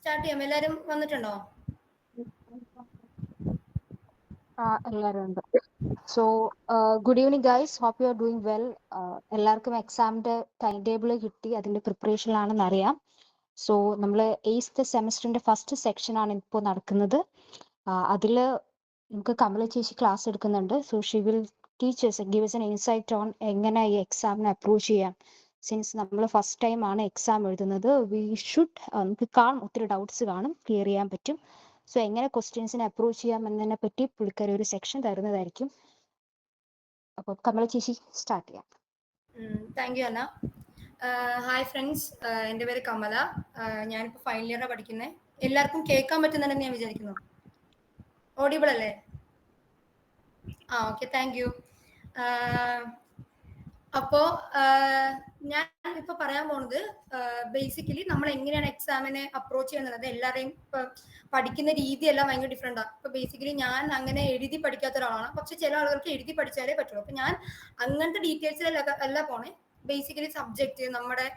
Start ചെയ്യാം. എല്ലാവരും വന്നിട്ടുണ്ടോ? എല്ലാവരും ഉണ്ട്. So good evening guys, hope you are doing well. എല്ലാവർക്കും എക്സാമിന്റെ ടൈം ടേബിൾ കിട്ടി, അതിന്റെ പ്രിപ്പറേഷനിലാണെന്ന് അറിയാം. സോ നമ്മൾ 8th സെമസ്റ്ററിന്റെ ഫസ്റ്റ് സെക്ഷൻ ആണ് ഇപ്പോൾ നടക്കുന്നത്. അതിൽ നമുക്ക് കമല ചേച്ചി ക്ലാസ് എടുക്കുന്നുണ്ട്. So she will teachers give us an insight on എങ്ങനെ ഈ എക്സാമിനെ അപ്രോച്ച് ചെയ്യാം. സിൻസ് നമ്മൾ ഫസ്റ്റ് ടൈം ആണ് എക്സാം എഴുതുന്നത്, നമുക്ക് കാണും, ഒത്തിരി ഡൗട്ട്സ് കാണും, ക്ലിയർ ചെയ്യാൻ പറ്റും. സോ എങ്ങനെ ക്വസ്റ്റ്യൻസിനെ അപ്രോച്ച് ചെയ്യാം എന്നതിനെ പറ്റി പുള്ളിക്കാരി ഒരു സെക്ഷൻ തരുന്നതായിരിക്കും. അപ്പോൾ കമല ചേച്ചി സ്റ്റാർട്ട് ചെയ്യാം. Thank you Anna. Hi friends, എൻ്റെ പേര് കമല. ഞാനിപ്പോൾ ഫൈനൽ ഇയറാണ് പഠിക്കുന്നത്. എല്ലാവർക്കും കേൾക്കാൻ പറ്റുന്നുണ്ടെന്ന് ഞാൻ വിചാരിക്കുന്നു. ഓഡിബിൾ അല്ലേ? Okay, thank you. അപ്പോൾ ഞാൻ ഇപ്പോൾ പറയാൻ പോകുന്നത് ബേസിക്കലി നമ്മൾ എങ്ങനെയാണ് എക്സാമിനെ അപ്രോച്ച് ചെയ്യുന്നത്. എല്ലാവരെയും ഇപ്പോൾ പഠിക്കുന്ന രീതിയെല്ലാം ഭയങ്കര ഡിഫറെൻ്റ് ആണ്. ഇപ്പോൾ ബേസിക്കലി ഞാൻ അങ്ങനെ എഴുതി പഠിക്കാത്ത ഒരാളാണ്, പക്ഷെ ചില ആളുകൾക്ക് എഴുതി പഠിച്ചാലേ പറ്റുള്ളൂ. അപ്പോൾ ഞാൻ അങ്ങനത്തെ ഡീറ്റെയിൽസിലല്ല പോണേ. ബേസിക്കലി സബ്ജക്റ്റ് നമ്മുടെ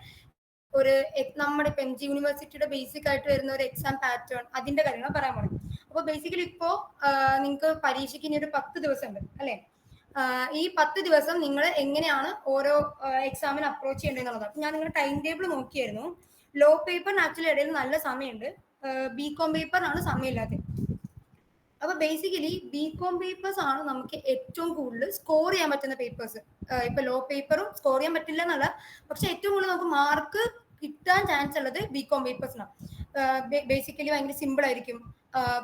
ഇപ്പം MG യൂണിവേഴ്സിറ്റിയുടെ ബേസിക് ആയിട്ട് വരുന്ന ഒരു എക്സാം പാറ്റേൺ, അതിന്റെ കാര്യങ്ങൾ പറയാൻ പോണേ. അപ്പോൾ ബേസിക്കലി ഇപ്പോൾ നിങ്ങൾക്ക് പരീക്ഷയ്ക്ക് ഇനി ഒരു 10 ദിവസം ഉണ്ട് അല്ലേ? ഈ 10 ദിവസം നിങ്ങൾ എങ്ങനെയാണ് ഓരോ എക്സാമിന് അപ്രോച്ച് ചെയ്യേണ്ടതെന്നുള്ളത്. ഞാൻ നിങ്ങളുടെ ടൈം ടേബിൾ നോക്കിയായിരുന്നു. ലോ പേപ്പറിന് ആക്ച്വലി ഇടയിൽ നല്ല സമയമുണ്ട്, BCom പേപ്പറിനാണ് സമയമില്ലാത്തത്. അപ്പൊ ബേസിക്കലി BCom പേപ്പേഴ്സ് ആണ് നമുക്ക് ഏറ്റവും കൂടുതൽ സ്കോർ ചെയ്യാൻ പറ്റുന്ന പേപ്പേഴ്സ്. ഇപ്പൊ ലോ പേപ്പറും സ്കോർ ചെയ്യാൻ പറ്റില്ല എന്നല്ല, പക്ഷെ ഏറ്റവും കൂടുതൽ നമുക്ക് മാർക്ക് കിട്ടാൻ ചാൻസ് ഉള്ളത് BCom പേപ്പേഴ്സിനാണ്. ബേസിക്കലി ഭയങ്കര സിമ്പിൾ ആയിരിക്കും.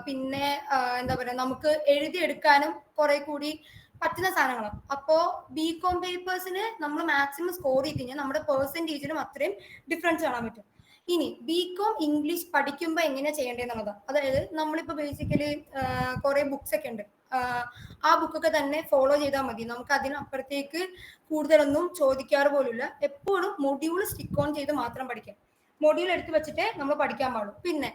പിന്നെ എന്താ പറയുക, നമുക്ക് എഴുതിയെടുക്കാനും കുറെ കൂടി പറ്റുന്ന സാധനങ്ങളാണ്. അപ്പോൾ BCom പേപ്പേഴ്സിന് നമ്മൾ മാക്സിമം സ്കോർ ചെയ്ത് കഴിഞ്ഞാൽ നമ്മുടെ പെർസെൻറ്റേജിലും അത്രയും ഡിഫറൻസ് കാണാൻ പറ്റും. ഇനി BCom ഇംഗ്ലീഷ് പഠിക്കുമ്പോൾ എങ്ങനെയാ ചെയ്യേണ്ടതെന്നുള്ളതാണ്. അതായത് നമ്മളിപ്പോൾ ബേസിക്കലി കുറെ ബുക്സ് ഒക്കെ ഉണ്ട്, ആ ബുക്കൊക്കെ തന്നെ ഫോളോ ചെയ്താൽ മതി. നമുക്ക് അതിനപ്പുറത്തേക്ക് കൂടുതലൊന്നും ചോദിക്കാറ് പോലുമില്ല. എപ്പോഴും മൊഡ്യൂൾ സ്റ്റിക്ക് ഓൺ ചെയ്ത് മാത്രം പഠിക്കാം. മൊഡ്യൂൾ എടുത്ത് വെച്ചിട്ട് നമ്മൾ പഠിക്കാൻ പാടും. പിന്നെ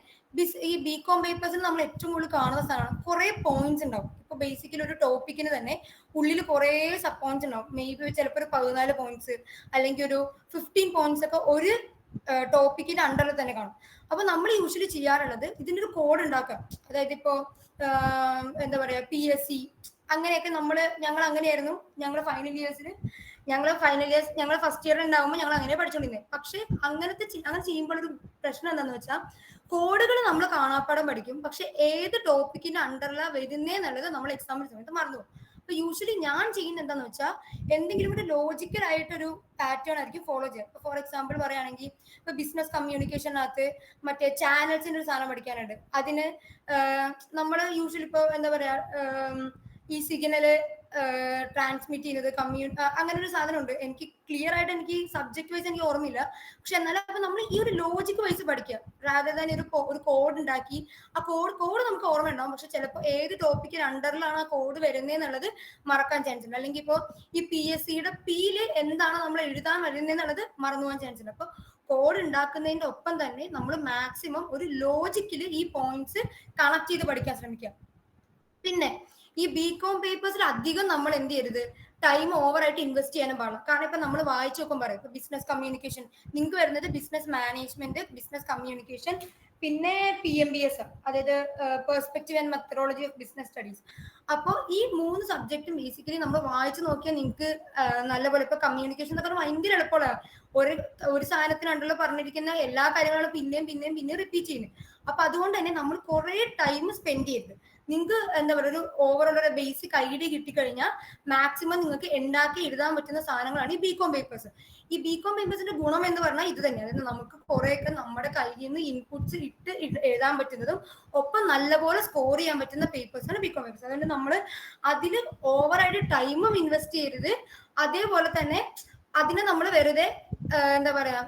ഈ BCom പേപ്പേഴ്സിൽ നമ്മൾ ഏറ്റവും കൂടുതൽ കാണുന്ന സാധനമാണ് കുറെ പോയിന്റ്സ് ഉണ്ടാവും. ഇപ്പൊ ബേസിക്കലി ഒരു ടോപ്പിക്കിന് തന്നെ ഉള്ളിൽ കുറെ സബ് പോയിന്റ്സ് ഉണ്ടാവും. മേ ബി ചിലപ്പോൾ ഒരു 14 പോയിന്റ്സ് അല്ലെങ്കിൽ ഒരു 15 പോയിന്റ്സ് ഒക്കെ ഒരു ടോപ്പിക്കിന്റെ അണ്ടറിൽ തന്നെ കാണും. അപ്പൊ നമ്മൾ യൂഷ്വലി ചെയ്യാറുള്ളത് ഇതിന്റെ ഒരു കോഡ് ഉണ്ടാക്കാം. അതായത് ഇപ്പോ എന്താ പറയാ, PSC അങ്ങനെയൊക്കെ ഞങ്ങൾ അങ്ങനെയായിരുന്നു. ഞങ്ങൾ ഫസ്റ്റ് ഇയർ ഉണ്ടാകുമ്പോൾ ഞങ്ങൾ അങ്ങനെ പഠിച്ചോണ്ടിരുന്നത്. പക്ഷെ അങ്ങനെ ചെയ്യുമ്പോൾ ഒരു പ്രശ്നം എന്താണെന്ന് വെച്ചാൽ, കോഡുകൾ നമ്മൾ കാണാപ്പാടം പഠിക്കും, പക്ഷെ ഏത് ടോപ്പിക്കിന്റെ അണ്ടറിലാണ് വരുന്നേന്നുള്ളത് നമ്മൾ എക്സാമിന് സമയത്ത് മറന്നുപോകും. അപ്പൊ യൂഷ്വലി ഞാൻ ചെയ്യുന്നത് എന്താന്ന് വെച്ചാൽ, എന്തെങ്കിലും ഒരു ലോജിക്കൽ ആയിട്ടൊരു പാറ്റേൺ ആയിരിക്കും ഫോളോ ചെയ്യുക. ഫോർ എക്സാമ്പിൾ പറയുകയാണെങ്കിൽ, ഇപ്പൊ ബിസിനസ് കമ്മ്യൂണിക്കേഷനകത്ത് മറ്റേ ചാനൽസിന്റെ ഒരു സാധനം പഠിക്കാനുണ്ട്. അതിന് നമ്മൾ യൂഷ്വലി ഇപ്പോൾ എന്താ പറയാ, ഈ സിഗ്നല് ട്രാൻസ്മിറ്റ് ചെയ്യുന്നത് അങ്ങനെ ഒരു സാധനം ഉണ്ട്. എനിക്ക് ക്ലിയർ ആയിട്ട് എനിക്ക് സബ്ജക്ട് വൈസ് എനിക്ക് ഓർമ്മയില്ല, പക്ഷെ എന്നാലും അപ്പൊ നമ്മൾ ഈ ഒരു ലോജിക് വൈസ് പഠിക്കുക. റാദർ ദാൻ ഒരു കോഡ് ഉണ്ടാക്കി ആ കോഡ് നമുക്ക് ഓർമ്മ ഉണ്ടാവും, പക്ഷെ ചിലപ്പോൾ ഏത് ടോപ്പിക്കിന് അണ്ടറിലാണ് ആ കോഡ് വരുന്നതെന്നുള്ളത് മറക്കാൻ ചാൻസ് ഉണ്ട്. അല്ലെങ്കിൽ ഇപ്പോൾ ഈ PSCയുടെ Pയില് എന്താണ് നമ്മൾ എഴുതാൻ വരുന്നതെന്നുള്ളത് മറന്നു പോകാൻ ചാൻസ് ഉണ്ട്. അപ്പൊ കോഡ് ഉണ്ടാക്കുന്നതിന്റെ ഒപ്പം തന്നെ നമ്മൾ മാക്സിമം ഒരു ലോജിക്കിൽ ഈ പോയിന്റ്സ് കണക്ട് ചെയ്ത് പഠിക്കാൻ ശ്രമിക്കുക. പിന്നെ ഈ BCom പേപ്പേഴ്സിൽ അധികം നമ്മൾ എന്ത് ചെയ്യരുത്, ടൈം ഓവറായിട്ട് ഇൻവെസ്റ്റ് ചെയ്യാനും പാടില്ല. കാരണം ഇപ്പൊ നമ്മൾ വായിച്ചു നോക്കാൻ പറയും, ഇപ്പൊ ബിസിനസ് കമ്മ്യൂണിക്കേഷൻ നിങ്ങൾക്ക് വരുന്നത് ബിസിനസ് മാനേജ്മെന്റ്, ബിസിനസ് കമ്മ്യൂണിക്കേഷൻ, പിന്നെ PMBS, അതായത് perspective and methodology of business studies. അപ്പോൾ ഈ 3 സബ്ജക്റ്റും ബേസിക്കലി നമ്മൾ വായിച്ചു നോക്കിയാൽ നിങ്ങൾക്ക് നല്ലപോലെ, ഇപ്പൊ കമ്മ്യൂണിക്കേഷൻ എന്നൊക്കെ ഭയങ്കര എളുപ്പമുള്ള ഒരു സാധനത്തിനുണ്ടല്ലോ പറഞ്ഞിരിക്കുന്ന എല്ലാ കാര്യങ്ങളും പിന്നെയും റിപ്പീറ്റ് ചെയ്യുന്നത്. അപ്പൊ അതുകൊണ്ട് തന്നെ നമ്മൾ കുറെ ടൈം സ്പെൻഡ് ചെയ്ത് നിങ്ങൾക്ക് എന്താ പറയുക, ഒരു ഓവറോൾ ഒരു ബേസിക് ഐഡിയ കിട്ടിക്കഴിഞ്ഞാൽ മാക്സിമം നിങ്ങൾക്ക് ഉണ്ടാക്കി എഴുതാൻ പറ്റുന്ന സാധനങ്ങളാണ് ഈ BCom പേപ്പേഴ്സ്. ഈ BCom പേപ്പേഴ്സിന്റെ ഗുണം എന്ന് പറഞ്ഞാൽ ഇത് തന്നെയാണ്. അതായത് നമുക്ക് കുറെയൊക്കെ നമ്മുടെ കയ്യിൽ നിന്ന് ഇൻപുട്സ് ഇട്ട് എഴുതാൻ പറ്റുന്നതും ഒപ്പം നല്ലപോലെ സ്കോർ ചെയ്യാൻ പറ്റുന്ന പേപ്പേഴ്സാണ് BCom പേപ്പേഴ്സ്. അതുകൊണ്ട് നമ്മൾ അതിൽ ഓവറായിട്ട് ടൈമും ഇൻവെസ്റ്റ് ചെയ്യരുത്. അതേപോലെ തന്നെ അതിനെ നമ്മൾ വെറുതെ എന്താ പറയാ,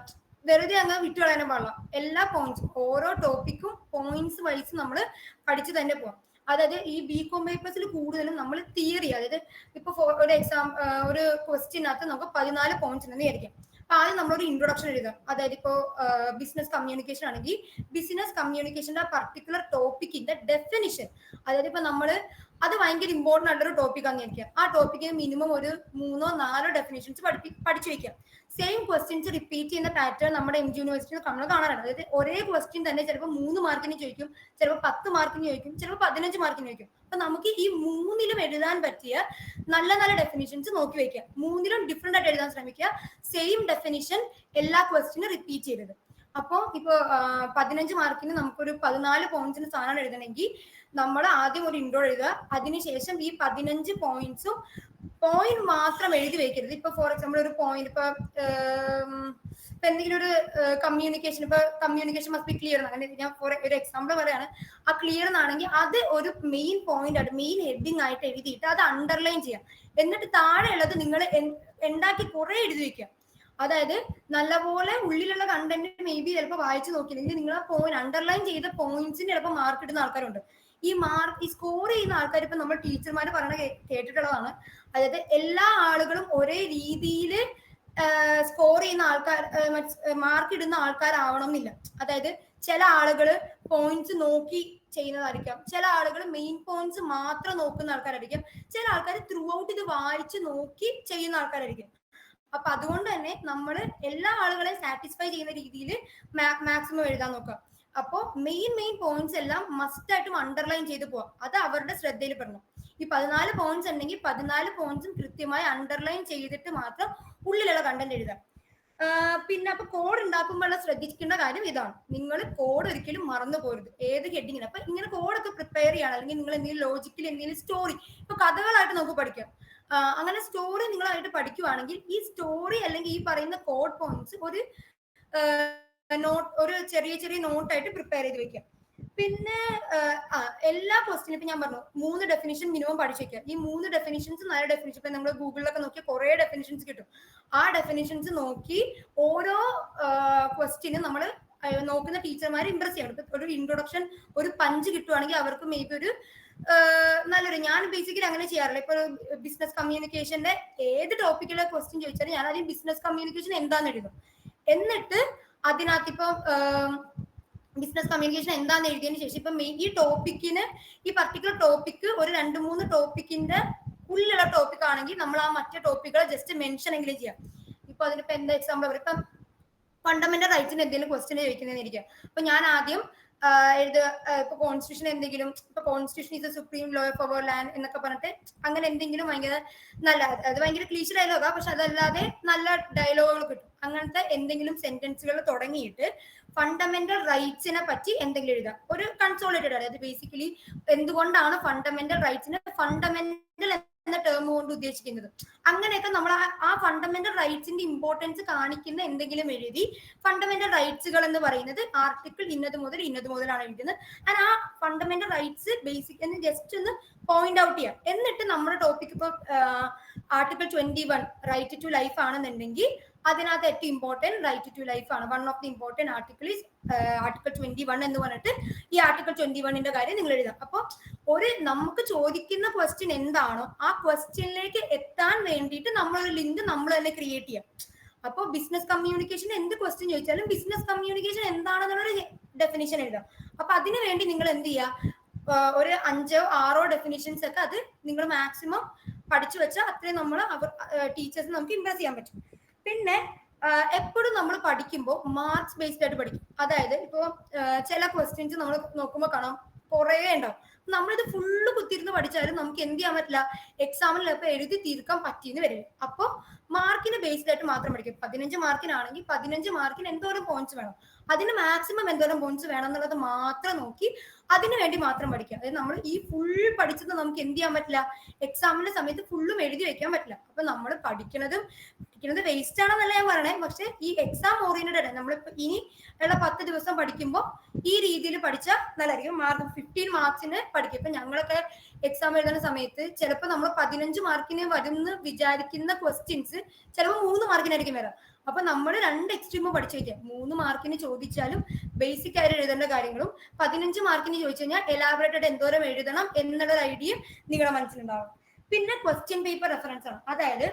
വെറുതെ അങ്ങ് വിട്ടുകളയാനും പാടില്ല. എല്ലാ പോയിന്റ്സും ഓരോ ടോപ്പിക്കും പോയിന്റ്സ് വൈസ് നമ്മൾ പഠിച്ചു തന്നെ പോകാം. അതായത് ഈ BCom പേപ്പേഴ്സിൽ കൂടുതലും നമ്മൾ തിയറി, അതായത് ഇപ്പൊ ഒരു എക്സാം ഒരു ക്വസ്റ്റ്യനകത്ത് നമുക്ക് 14 പോയിന്റ്സ് ഉണ്ടെന്ന് വിചാരിക്കാം. അപ്പൊ ആദ്യം നമ്മളൊരു ഇൻട്രൊഡക്ഷൻ എഴുതാം. അതായത് ഇപ്പോൾ ബിസിനസ് കമ്മ്യൂണിക്കേഷൻ ആണെങ്കിൽ ബിസിനസ് കമ്മ്യൂണിക്കേഷന്റെ പർട്ടിക്കുലർ ടോപ്പിക്കിന്റെ ഡെഫിനിഷൻ, അതായത് ഇപ്പൊ നമ്മൾ അത് ഭയങ്കര ഇമ്പോർട്ടന്റ് ആയിട്ടൊരു ടോപ്പിക് ആയിരിക്കാം. ആ ടോപ്പിക്കിന് മിനിമം ഒരു 3-4 ഡെഫിനേഷൻസ് പഠിച്ചു വെക്കാം. സെയിം ക്വസ്റ്റ്യൻസ് റിപ്പീറ്റ് ചെയ്യുന്ന പാറ്റേൺ നമ്മുടെ എം ജി യൂണിവേഴ്സിറ്റിയിൽ നമ്മൾ കാണാറുണ്ട്. അതായത് ഒരേ ക്വസ്റ്റ്യൻ തന്നെ ചിലപ്പോൾ 3 മാർക്കിന് ചോദിക്കും, ചിലപ്പോൾ 10 മാർക്കിന് ചോദിക്കും, ചിലപ്പോൾ 15 മാർക്കിന് ചോദിക്കും. അപ്പൊ നമുക്ക് ഈ മൂന്നിലും എഴുതാൻ പറ്റിയ നല്ല നല്ല ഡെഫിനിഷൻസ് നോക്കി വെക്കാം. മൂന്നിലും ഡിഫറെന്റ് ആയിട്ട് എഴുതാൻ ശ്രമിക്കുക. സെയിം ഡെഫിനിഷൻ എല്ലാ ക്വസ്റ്റ്യനും റിപ്പീറ്റ് ചെയ്തത്. അപ്പോ ഇപ്പൊ 15 മാർക്കിന് നമുക്കൊരു 14 പോയിന്റ്സിന് സാധനം എഴുതണമെങ്കിൽ നമ്മൾ ആദ്യം ഒരു ഇൻട്രോ എഴുതുക. അതിനുശേഷം ഈ 15 പോയിന്റ്സും പോയിന്റ് മാത്രം എഴുതി വെക്കരുത്. ഇപ്പൊ ഫോർ എക്സാമ്പിൾ ഒരു പോയിന്റ് ഇപ്പൊ എന്തെങ്കിലും ഒരു കമ്മ്യൂണിക്കേഷൻ, ഇപ്പൊ കമ്മ്യൂണിക്കേഷൻ മസ്റ്റ് ബി ക്ലിയർ അങ്ങനെ ഞാൻ ഫോർ ഒരു എക്സാമ്പിൾ പറയാണ്. ആ ക്ലിയർ എന്നാണെങ്കിൽ അത് ഒരു മെയിൻ പോയിന്റ് ആയിട്ട് മെയിൻ ഹെഡിങ് ആയിട്ട് എഴുതിയിട്ട് അത് അണ്ടർലൈൻ ചെയ്യാം. എന്നിട്ട് താഴെയുള്ളത് നിങ്ങൾ ഉണ്ടാക്കി കുറെ എഴുതി വെക്കുക. അതായത് നല്ലപോലെ ഉള്ളിലുള്ള കണ്ടന്റ് മേ ബി ചിലപ്പോൾ വായിച്ചു നോക്കിയില്ലെങ്കിൽ നിങ്ങൾ ആ പോയിന്റ് അണ്ടർലൈൻ ചെയ്ത പോയിന്റ്സിന് ചിലപ്പോൾ മാർക്ക് ഇടുന്ന ആൾക്കാരുണ്ട്. ഈ സ്കോർ ചെയ്യുന്ന ആൾക്കാർ ഇപ്പൊ നമ്മൾ ടീച്ചർമാർ പറയണ കേട്ടിട്ടുള്ളതാണ്. അതായത് എല്ലാ ആളുകളും ഒരേ രീതിയിൽ സ്കോർ ചെയ്യുന്ന ആൾക്കാർ, മാർക്ക് ഇടുന്ന ആൾക്കാരാവണം എന്നില്ല. അതായത് ചില ആളുകൾ പോയിന്റ്സ് നോക്കി ചെയ്യുന്നതായിരിക്കാം, ചില ആളുകൾ മെയിൻ പോയിന്റ്സ് മാത്രം നോക്കുന്ന ആൾക്കാരായിരിക്കും, ചില ആൾക്കാർ ത്രൂ ഔട്ട് ഇത് വായിച്ച് നോക്കി ചെയ്യുന്ന ആൾക്കാരായിരിക്കും. അപ്പൊ അതുകൊണ്ട് തന്നെ നമ്മൾ എല്ലാ ആളുകളെയും സാറ്റിസ്ഫൈ ചെയ്യുന്ന രീതിയിൽ മാക്സിമം എഴുതാൻ നോക്കാം. അപ്പോ മെയിൻ പോയിന്റ്സ് എല്ലാം മസ്റ്റ് ആയിട്ടും അണ്ടർലൈൻ ചെയ്ത് പോവാം. അത് അവരുടെ ശ്രദ്ധയിൽ പെടണം. ഈ 14 പോയിന്റ്സ് ഉണ്ടെങ്കിൽ 14 പോയിന്റ്സും കൃത്യമായി അണ്ടർലൈൻ ചെയ്തിട്ട് മാത്രം ഉള്ളിലുള്ള കണ്ടന്റ് എഴുതാം. പിന്നെ അപ്പൊ കോഡ് ഉണ്ടാക്കുമ്പോൾ ശ്രദ്ധിക്കേണ്ട കാര്യം ഇതാണ്, നിങ്ങൾ കോഡ് ഒരിക്കലും മറന്നു പോരുത്. ഏത് ഹെഡിങ്ങിന് അപ്പൊ ഇങ്ങനെ കോഡൊക്കെ പ്രിപ്പയർ ചെയ്യണം. അല്ലെങ്കിൽ നിങ്ങൾ എന്തെങ്കിലും ലോജിക്കൽ എന്തെങ്കിലും സ്റ്റോറി, ഇപ്പൊ കഥകളായിട്ട് നമുക്ക് പഠിക്കാം. അങ്ങനെ സ്റ്റോറി നിങ്ങളായിട്ട് പഠിക്കുവാണെങ്കിൽ ഈ സ്റ്റോറി അല്ലെങ്കിൽ ഈ പറയുന്ന കോഡ് പോയിന്റ്സ് ഒരു ചെറിയ നോട്ടായിട്ട് പ്രിപ്പയർ ചെയ്ത് വെക്കാം. പിന്നെ എല്ലാ ക്വസ്റ്റിനും ഇപ്പൊ ഞാൻ പറഞ്ഞു 3 ഡെഫിനിഷൻ മിനിമം പഠിച്ചു വെക്കാം. ഈ 3 ഡെഫിനിഷൻസ് നല്ല ഡെഫിനിഷൻ ഇപ്പൊ നമ്മൾ ഗൂഗിളിലൊക്കെ നോക്കിയാൽ കുറെ ഡെഫിനിഷൻസ് കിട്ടും. ആ ഡെഫിനിഷൻസ് നോക്കി ഓരോ ക്വസ്റ്റിനും നമ്മൾ നോക്കുന്ന ടീച്ചർമാരെ ഇംപ്രസ് ചെയ്യണം. ഇപ്പൊ ഒരു ഇൻട്രൊഡക്ഷൻ ഒരു പഞ്ച് കിട്ടുവാണെങ്കിൽ അവർക്ക് മേ ബി ഒരു നല്ലൊരു, ഞാൻ ബേസിക്കലി അങ്ങനെ ചെയ്യാറില്ല. ഇപ്പൊ ബിസിനസ് കമ്മ്യൂണിക്കേഷന്റെ ഏത് ടോപ്പിക്കിലെ ക്വസ്റ്റ്യൻ ചോദിച്ചാലും ഞാൻ ആദ്യം ബിസിനസ് കമ്മ്യൂണിക്കേഷൻ എന്താന്ന് എഴുതും. എന്നിട്ട് അതിനകത്ത് ഇപ്പം ബിസിനസ് കമ്മ്യൂണിക്കേഷൻ എന്താന്ന് എഴുതിയതിനു ശേഷം ഇപ്പൊ ഈ ടോപ്പിക്കിന് ഈ പർട്ടിക്കുലർ ടോപ്പിക്ക് ഒരു 2-3 ടോപ്പിക്കിന്റെ ഉള്ളിലുള്ള ടോപ്പിക് ആണെങ്കിൽ നമ്മൾ ആ മറ്റേ ടോപ്പിക്കുകളെ ജസ്റ്റ് മെൻഷൻ എങ്കിലും ചെയ്യാം. ഇപ്പൊ അതിനിപ്പോ എന്താ എക്സാമ്പിൾ, ഇപ്പം ഫണ്ടമെന്റൽ റൈറ്റ്സിന് എന്തെങ്കിലും ക്വസ്റ്റ്യൻ ചോദിക്കുന്നതെന്നിരിക്കാം. അപ്പൊ ഞാൻ ആദ്യം ഇപ്പൊ കോൺസ്റ്റിറ്റ്യൂഷൻ എന്തെങ്കിലും, ഇപ്പൊ constitution is a supreme law of our land എന്നൊക്കെ പറഞ്ഞിട്ട് അങ്ങനെ എന്തെങ്കിലും ഭയങ്കര നല്ല, അത് ഭയങ്കര ക്ലീശ ഡയലോഗാ, പക്ഷെ അതല്ലാതെ നല്ല ഡയലോഗുകൾ കിട്ടും. അങ്ങനത്തെ എന്തെങ്കിലും സെന്റൻസുകൾ തുടങ്ങിയിട്ട് ഫണ്ടമെന്റൽ റൈറ്റ്സിനെ പറ്റി എന്തെങ്കിലും എഴുതാം. ഒരു കൺസോളിഡേറ്റഡ്, അതായത് ബേസിക്കലി എന്തുകൊണ്ടാണ് ഫണ്ടമെന്റൽ റൈറ്റ്സിനെ ഫണ്ടമെന്റൽ എന്ന ടേം കൊണ്ട് ഉദ്ദേശിക്കുന്നത്. അങ്ങനെയൊക്കെ നമ്മൾ ആ ഫണ്ടമെന്റൽ റൈറ്റ്സിന്റെ ഇമ്പോർട്ടൻസ് കാണിക്കുന്ന എന്തെങ്കിലും എഴുതി, ഫണ്ടമെന്റൽ റൈറ്റ്സുകൾ എന്ന് പറയുന്നത് ആർട്ടിക്കിൾ ഇന്നത് മുതലാണ് എഴുതുന്നത്. ആ ഫണ്ടമെന്റൽ റൈറ്റ്സ് ബേസിക് എന്ന് ജസ്റ്റ് ഒന്ന് പോയിന്റ് ഔട്ട് ചെയ്യാം. എന്നിട്ട് നമ്മുടെ ടോപ്പിക് ഇപ്പൊ ആർട്ടിക്കിൾ 21 റൈറ്റ് ടു ലൈഫ് ആണെന്നുണ്ടെങ്കിൽ അതിനകത്ത് ഏറ്റവും ഇമ്പോർട്ടന്റ് റൈറ്റ് ടു ലൈഫ് ആണ്. One of the important article is article 21 എന്ന് പറഞ്ഞിട്ട് ഈ ആർട്ടിക്കിൾ 21ന്റെ കാര്യം നിങ്ങൾ എഴുതാം. അപ്പൊ നമുക്ക് ചോദിക്കുന്ന ക്വസ്റ്റ്യൻ എന്താണോ ആ ക്വസ്റ്റ്യനിലേക്ക് എത്താൻ വേണ്ടിയിട്ട് നമ്മളൊരു ലിങ്ക് നമ്മൾ തന്നെ ക്രിയേറ്റ് ചെയ്യാം. അപ്പോൾ ബിസിനസ് കമ്മ്യൂണിക്കേഷൻ എന്ത് ക്വസ്റ്റ്യൻ ചോദിച്ചാലും ബിസിനസ് കമ്മ്യൂണിക്കേഷൻ എന്താണെന്നുള്ളൊരു ഡെഫിനിഷൻ എഴുതാം. അപ്പൊ അതിനു വേണ്ടി നിങ്ങൾ എന്ത് ചെയ്യുക, ഒരു 5-6 ഡെഫിനിഷൻസ് ഒക്കെ അത് നിങ്ങൾ മാക്സിമം പഠിച്ചു വെച്ചാൽ അത്രയും നമ്മൾ ടീച്ചേഴ്സ് നമുക്ക് ഇംപ്രസ് ചെയ്യാൻ പറ്റും. പിന്നെ എപ്പോഴും നമ്മൾ പഠിക്കുമ്പോൾ മാർക്സ് ബേസ്ഡ് ആയിട്ട് പഠിക്കും. അതായത് ഇപ്പോൾ ചില ക്വസ്റ്റ്യൻസ് നമ്മൾ നോക്കുമ്പോൾ കാണാം കുറേ ഉണ്ടാവും. നമ്മളിത് ഫുള്ള് കുത്തിയിരുന്ന് പഠിച്ചാലും നമുക്ക് എന്ത് ചെയ്യാൻ പറ്റില്ല, എക്സാമിൽ ചിലപ്പോൾ എഴുതി തീർക്കാൻ പറ്റിയെന്ന് വരില്ല. അപ്പോൾ മാർക്കിന് ബേസ്ഡ് ആയിട്ട് മാത്രം പഠിക്കും. 15 മാർക്കിനാണെങ്കിൽ 15 മാർക്കിന് എന്തോരം പോയിന്റ്സ് വേണം, അതിന് മാക്സിമം എന്തോരം പോയിന്റ്സ് വേണം എന്നുള്ളത് മാത്രം നോക്കി അതിനു വേണ്ടി മാത്രം പഠിക്കുക. അതായത് നമ്മൾ ഈ ഫുൾ പഠിച്ചത് നമുക്ക് എന്ത് ചെയ്യാൻ പറ്റില്ല, എക്സാമിന്റെ സമയത്ത് ഫുള്ളും എഴുതി വെക്കാൻ പറ്റില്ല. അപ്പൊ നമ്മൾ പഠിക്കുന്നത് വേസ്റ്റ് ആണെന്നല്ല ഞാൻ പറയണേ, പക്ഷെ ഈ എക്സാം ഓറിയന്റഡ് നമ്മളിപ്പോ ഇനി ഉള്ള 10 ദിവസം പഠിക്കുമ്പോൾ ഈ രീതിയിൽ പഠിച്ചാൽ നല്ലതായിരിക്കും. 15 മാർക്സിന് പഠിക്കും. ഇപ്പൊ ഞങ്ങളൊക്കെ എക്സാം എഴുതുന്ന സമയത്ത് ചിലപ്പോൾ നമ്മൾ 15 മാർക്കിന് വരുമെന്ന് വിചാരിക്കുന്ന ക്വസ്റ്റ്യൻസ് ചിലപ്പോൾ 3 മാർക്കിനായിരിക്കും വരാം. അപ്പൊ നമ്മൾ 2 എക്സ്ട്രീമോ പഠിച്ചു വയ്ക്കാം. 3 മാർക്കിന് ചോദിച്ചാലും ബേസിക് ആയിട്ട് എഴുതേണ്ട കാര്യങ്ങളും 15 മാർക്കിന് ചോദിച്ചു കഴിഞ്ഞാൽ എലാബറേറ്റഡ് എന്തോരം എഴുതണം എന്നുള്ള ഒരു ഐഡിയ നിങ്ങളുടെ മനസ്സിലുണ്ടാവും. പിന്നെ ക്വസ്റ്റ്യൻ പേപ്പർ റെഫറൻസ് ആണ്. അതായത്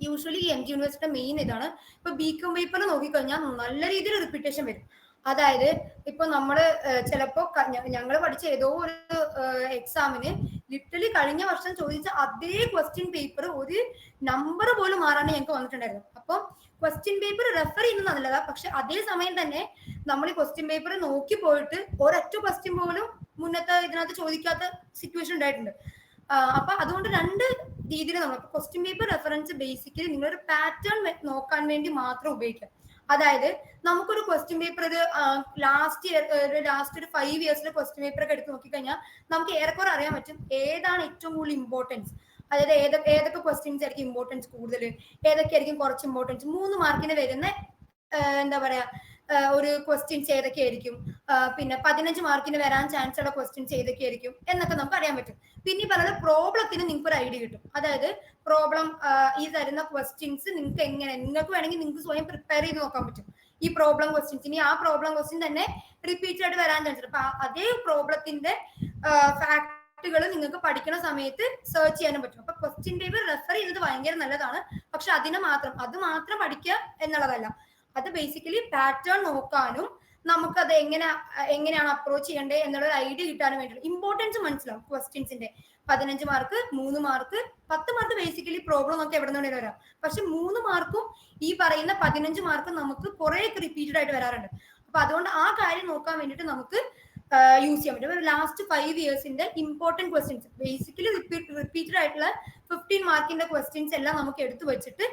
യൂഷ്വലി എം ജി യൂണിവേഴ്സിറ്റിയുടെ മെയിൻ ഇതാണ്. ഇപ്പൊ ബികോം പേപ്പർ നോക്കിക്കഴിഞ്ഞാൽ നല്ല രീതിയിൽ റിപ്പീറ്റേഷൻ വരും. അതായത് ഇപ്പൊ നമ്മള് ചിലപ്പോ ഞങ്ങൾ പഠിച്ച ഏതോ ഒരു എക്സാമിന് ലിറ്ററലി കഴിഞ്ഞ വർഷം ചോദിച്ച അതേ ക്വസ്റ്റ്യൻ പേപ്പർ ഒരു നമ്പർ പോലും മാറാണ്ട് ഞങ്ങൾക്ക് വന്നിട്ടുണ്ടായിരുന്നു. അപ്പം ക്വസ്റ്റ്യൻ പേപ്പർ റെഫർ ചെയ്യുന്നത് നല്ലതാ, പക്ഷെ അതേ സമയം തന്നെ നമ്മൾ ഈ ക്വസ്റ്റ്യൻ പേപ്പർ നോക്കി പോയിട്ട് ഒരൊറ്റ ക്വസ്റ്റ്യൻ പോലും മുന്നത്തെ ഇതിനകത്ത് ചോദിക്കാത്ത സിറ്റുവേഷൻ ഉണ്ടായിട്ടുണ്ട്. അപ്പൊ അതുകൊണ്ട് രണ്ട് രീതിയിൽ നമ്മൾ ക്വസ്റ്റ്യൻ പേപ്പർ റെഫറൻസ് ബേസിക്കലി നിങ്ങളൊരു പാറ്റേൺ നോക്കാൻ വേണ്ടി മാത്രം ഉപയോഗിക്കാം. അതായത് നമുക്കൊരു ക്വസ്റ്റ്യൻ പേപ്പർ ഇത് ലാസ്റ്റ് ഒരു 5 ഇയേഴ്സിലെ ക്വസ്റ്റ്യൻ പേപ്പർ ഒക്കെ എടുത്ത് നോക്കിക്കഴിഞ്ഞാൽ നമുക്ക് ഏറെക്കുറെ അറിയാൻ പറ്റും ഏതാണ് ഏറ്റവും കൂടുതൽ ഇമ്പോർട്ടൻസ്, അതായത് ഏതൊക്കെ ക്വസ്റ്റ്യൻസ് ആയിരിക്കും ഇമ്പോർട്ടൻസ് കൂടുതൽ, ഏതൊക്കെ ആയിരിക്കും കുറച്ച് ഇമ്പോർട്ടൻസ്, 3 മാർക്കിന് വരുന്ന എന്താ പറയാ ഒരു ക്വസ്റ്റ്യൻസ് ഏതൊക്കെ ആയിരിക്കും, പിന്നെ 15 മാർക്കിന് വരാൻ ചാൻസ് ഉള്ള ക്വസ്റ്റ്യൻസ് ഏതൊക്കെ ആയിരിക്കും എന്നൊക്കെ നമുക്ക് അറിയാൻ പറ്റും. പിന്നെ ഈ പറയുന്നത് പ്രോബ്ലത്തിന് നിങ്ങൾക്ക് ഒരു ഐഡിയ കിട്ടും. അതായത് പ്രോബ്ലം ഈ തരുന്ന ക്വസ്റ്റ്യൻസ് നിങ്ങൾക്ക് എങ്ങനെ, നിങ്ങൾക്ക് വേണമെങ്കിൽ നിങ്ങൾക്ക് സ്വയം പ്രിപ്പയർ ചെയ്ത് നോക്കാൻ പറ്റും ഈ പ്രോബ്ലം ക്വസ്റ്റ്യൻസ്. ഇനി ആ പ്രോബ്ലം ക്വസ്റ്റ്യൻ തന്നെ റിപ്പീറ്റഡ് ആയിട്ട് വരാൻ ചാൻസ് ഉണ്ട്. അപ്പൊ അതേ പ്രോബ്ലത്തിന്റെ ഫാക്ടുകൾ നിങ്ങൾക്ക് പഠിക്കുന്ന സമയത്ത് സെർച്ച് ചെയ്യാനും പറ്റും. അപ്പൊ ക്വസ്റ്റ്യൻ പേപ്പർ റെഫർ ചെയ്യുന്നത് ഭയങ്കര നല്ലതാണ്. പക്ഷെ അത് മാത്രം പഠിക്കുക എന്നുള്ളതല്ല, അത് ബേസിക്കലി പാറ്റേൺ നോക്കാനും നമുക്കത് എങ്ങനെയാണ് അപ്രോച്ച് ചെയ്യേണ്ടത് എന്നുള്ള ഐഡിയ കിട്ടാനും വേണ്ടിയിട്ട് ഇമ്പോർട്ടൻസ് മനസ്സിലാവും ക്വസ്റ്റ്യൻസിന്റെ. 15 mark, 3 mark, 10 mark basically problem നമുക്ക് എവിടെ നിന്ന് വരാം. പക്ഷെ 3 മാർക്കും ഈ പറയുന്ന 15 മാർക്കും നമുക്ക് കുറെ റിപ്പീറ്റഡ് ആയിട്ട് വരാറുണ്ട്. അപ്പൊ അതുകൊണ്ട് ആ കാര്യം നോക്കാൻ വേണ്ടിയിട്ട് നമുക്ക് യൂസ് ചെയ്യാൻ പറ്റും. ലാസ്റ്റ് 5 ഇയേഴ്സിന്റെ ഇമ്പോർട്ടന്റ് ക്വസ്റ്റ്യൻസ് ബേസിക്കലി റിപ്പീറ്റഡ് ആയിട്ടുള്ള 15 മാർക്കിന്റെ ക്വസ്റ്റ്യൻസ് എല്ലാം നമുക്ക് എടുത്തു വെച്ചിട്ട്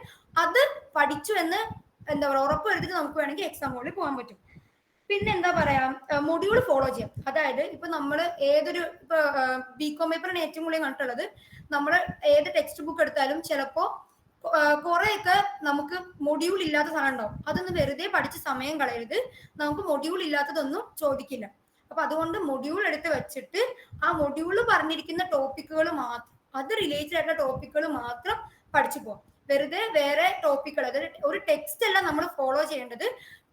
അത് പഠിച്ചു എന്ന് എന്താ പറയുക ഉറപ്പ് വരുത്തിട്ട് നമുക്ക് വേണമെങ്കിൽ എക്സാം ഹോളിൽ പോകാൻ പറ്റും. പിന്നെ എന്താ പറയാ മൊഡ്യൂൾ ഫോളോ ചെയ്യാം. അതായത് ഇപ്പൊ നമ്മൾ ഏതൊരു ഇപ്പൊ ബികോം പേപ്പറിന് ഏറ്റവും കൂടുതൽ കണ്ടിട്ടുള്ളത് നമ്മൾ ഏത് ടെക്സ്റ്റ് ബുക്ക് എടുത്താലും ചിലപ്പോ കുറെയൊക്കെ നമുക്ക് മൊഡ്യൂൾ ഇല്ലാത്ത സാധനം ഉണ്ടാവും. അതൊന്നും വെറുതെ പഠിച്ച് സമയം കളയരുത്. നമുക്ക് മൊഡ്യൂൾ ഇല്ലാത്തതൊന്നും ചോദിക്കില്ല. അപ്പൊ അതുകൊണ്ട് മൊഡ്യൂൾ എടുത്ത് വെച്ചിട്ട് ആ മൊഡ്യൂളിൽ പറഞ്ഞിരിക്കുന്ന ടോപ്പിക്കുകൾ മാത്രം, അത് റിലേറ്റഡ് ആയിട്ടുള്ള ടോപ്പിക്കുകൾ മാത്രം പഠിച്ചു പോകാം. വെറുതെ വേറെ ടോപ്പിക്കുകൾ, അതായത് ഒരു ടെക്സ്റ്റ് അല്ല നമ്മൾ ഫോളോ ചെയ്യേണ്ടത്,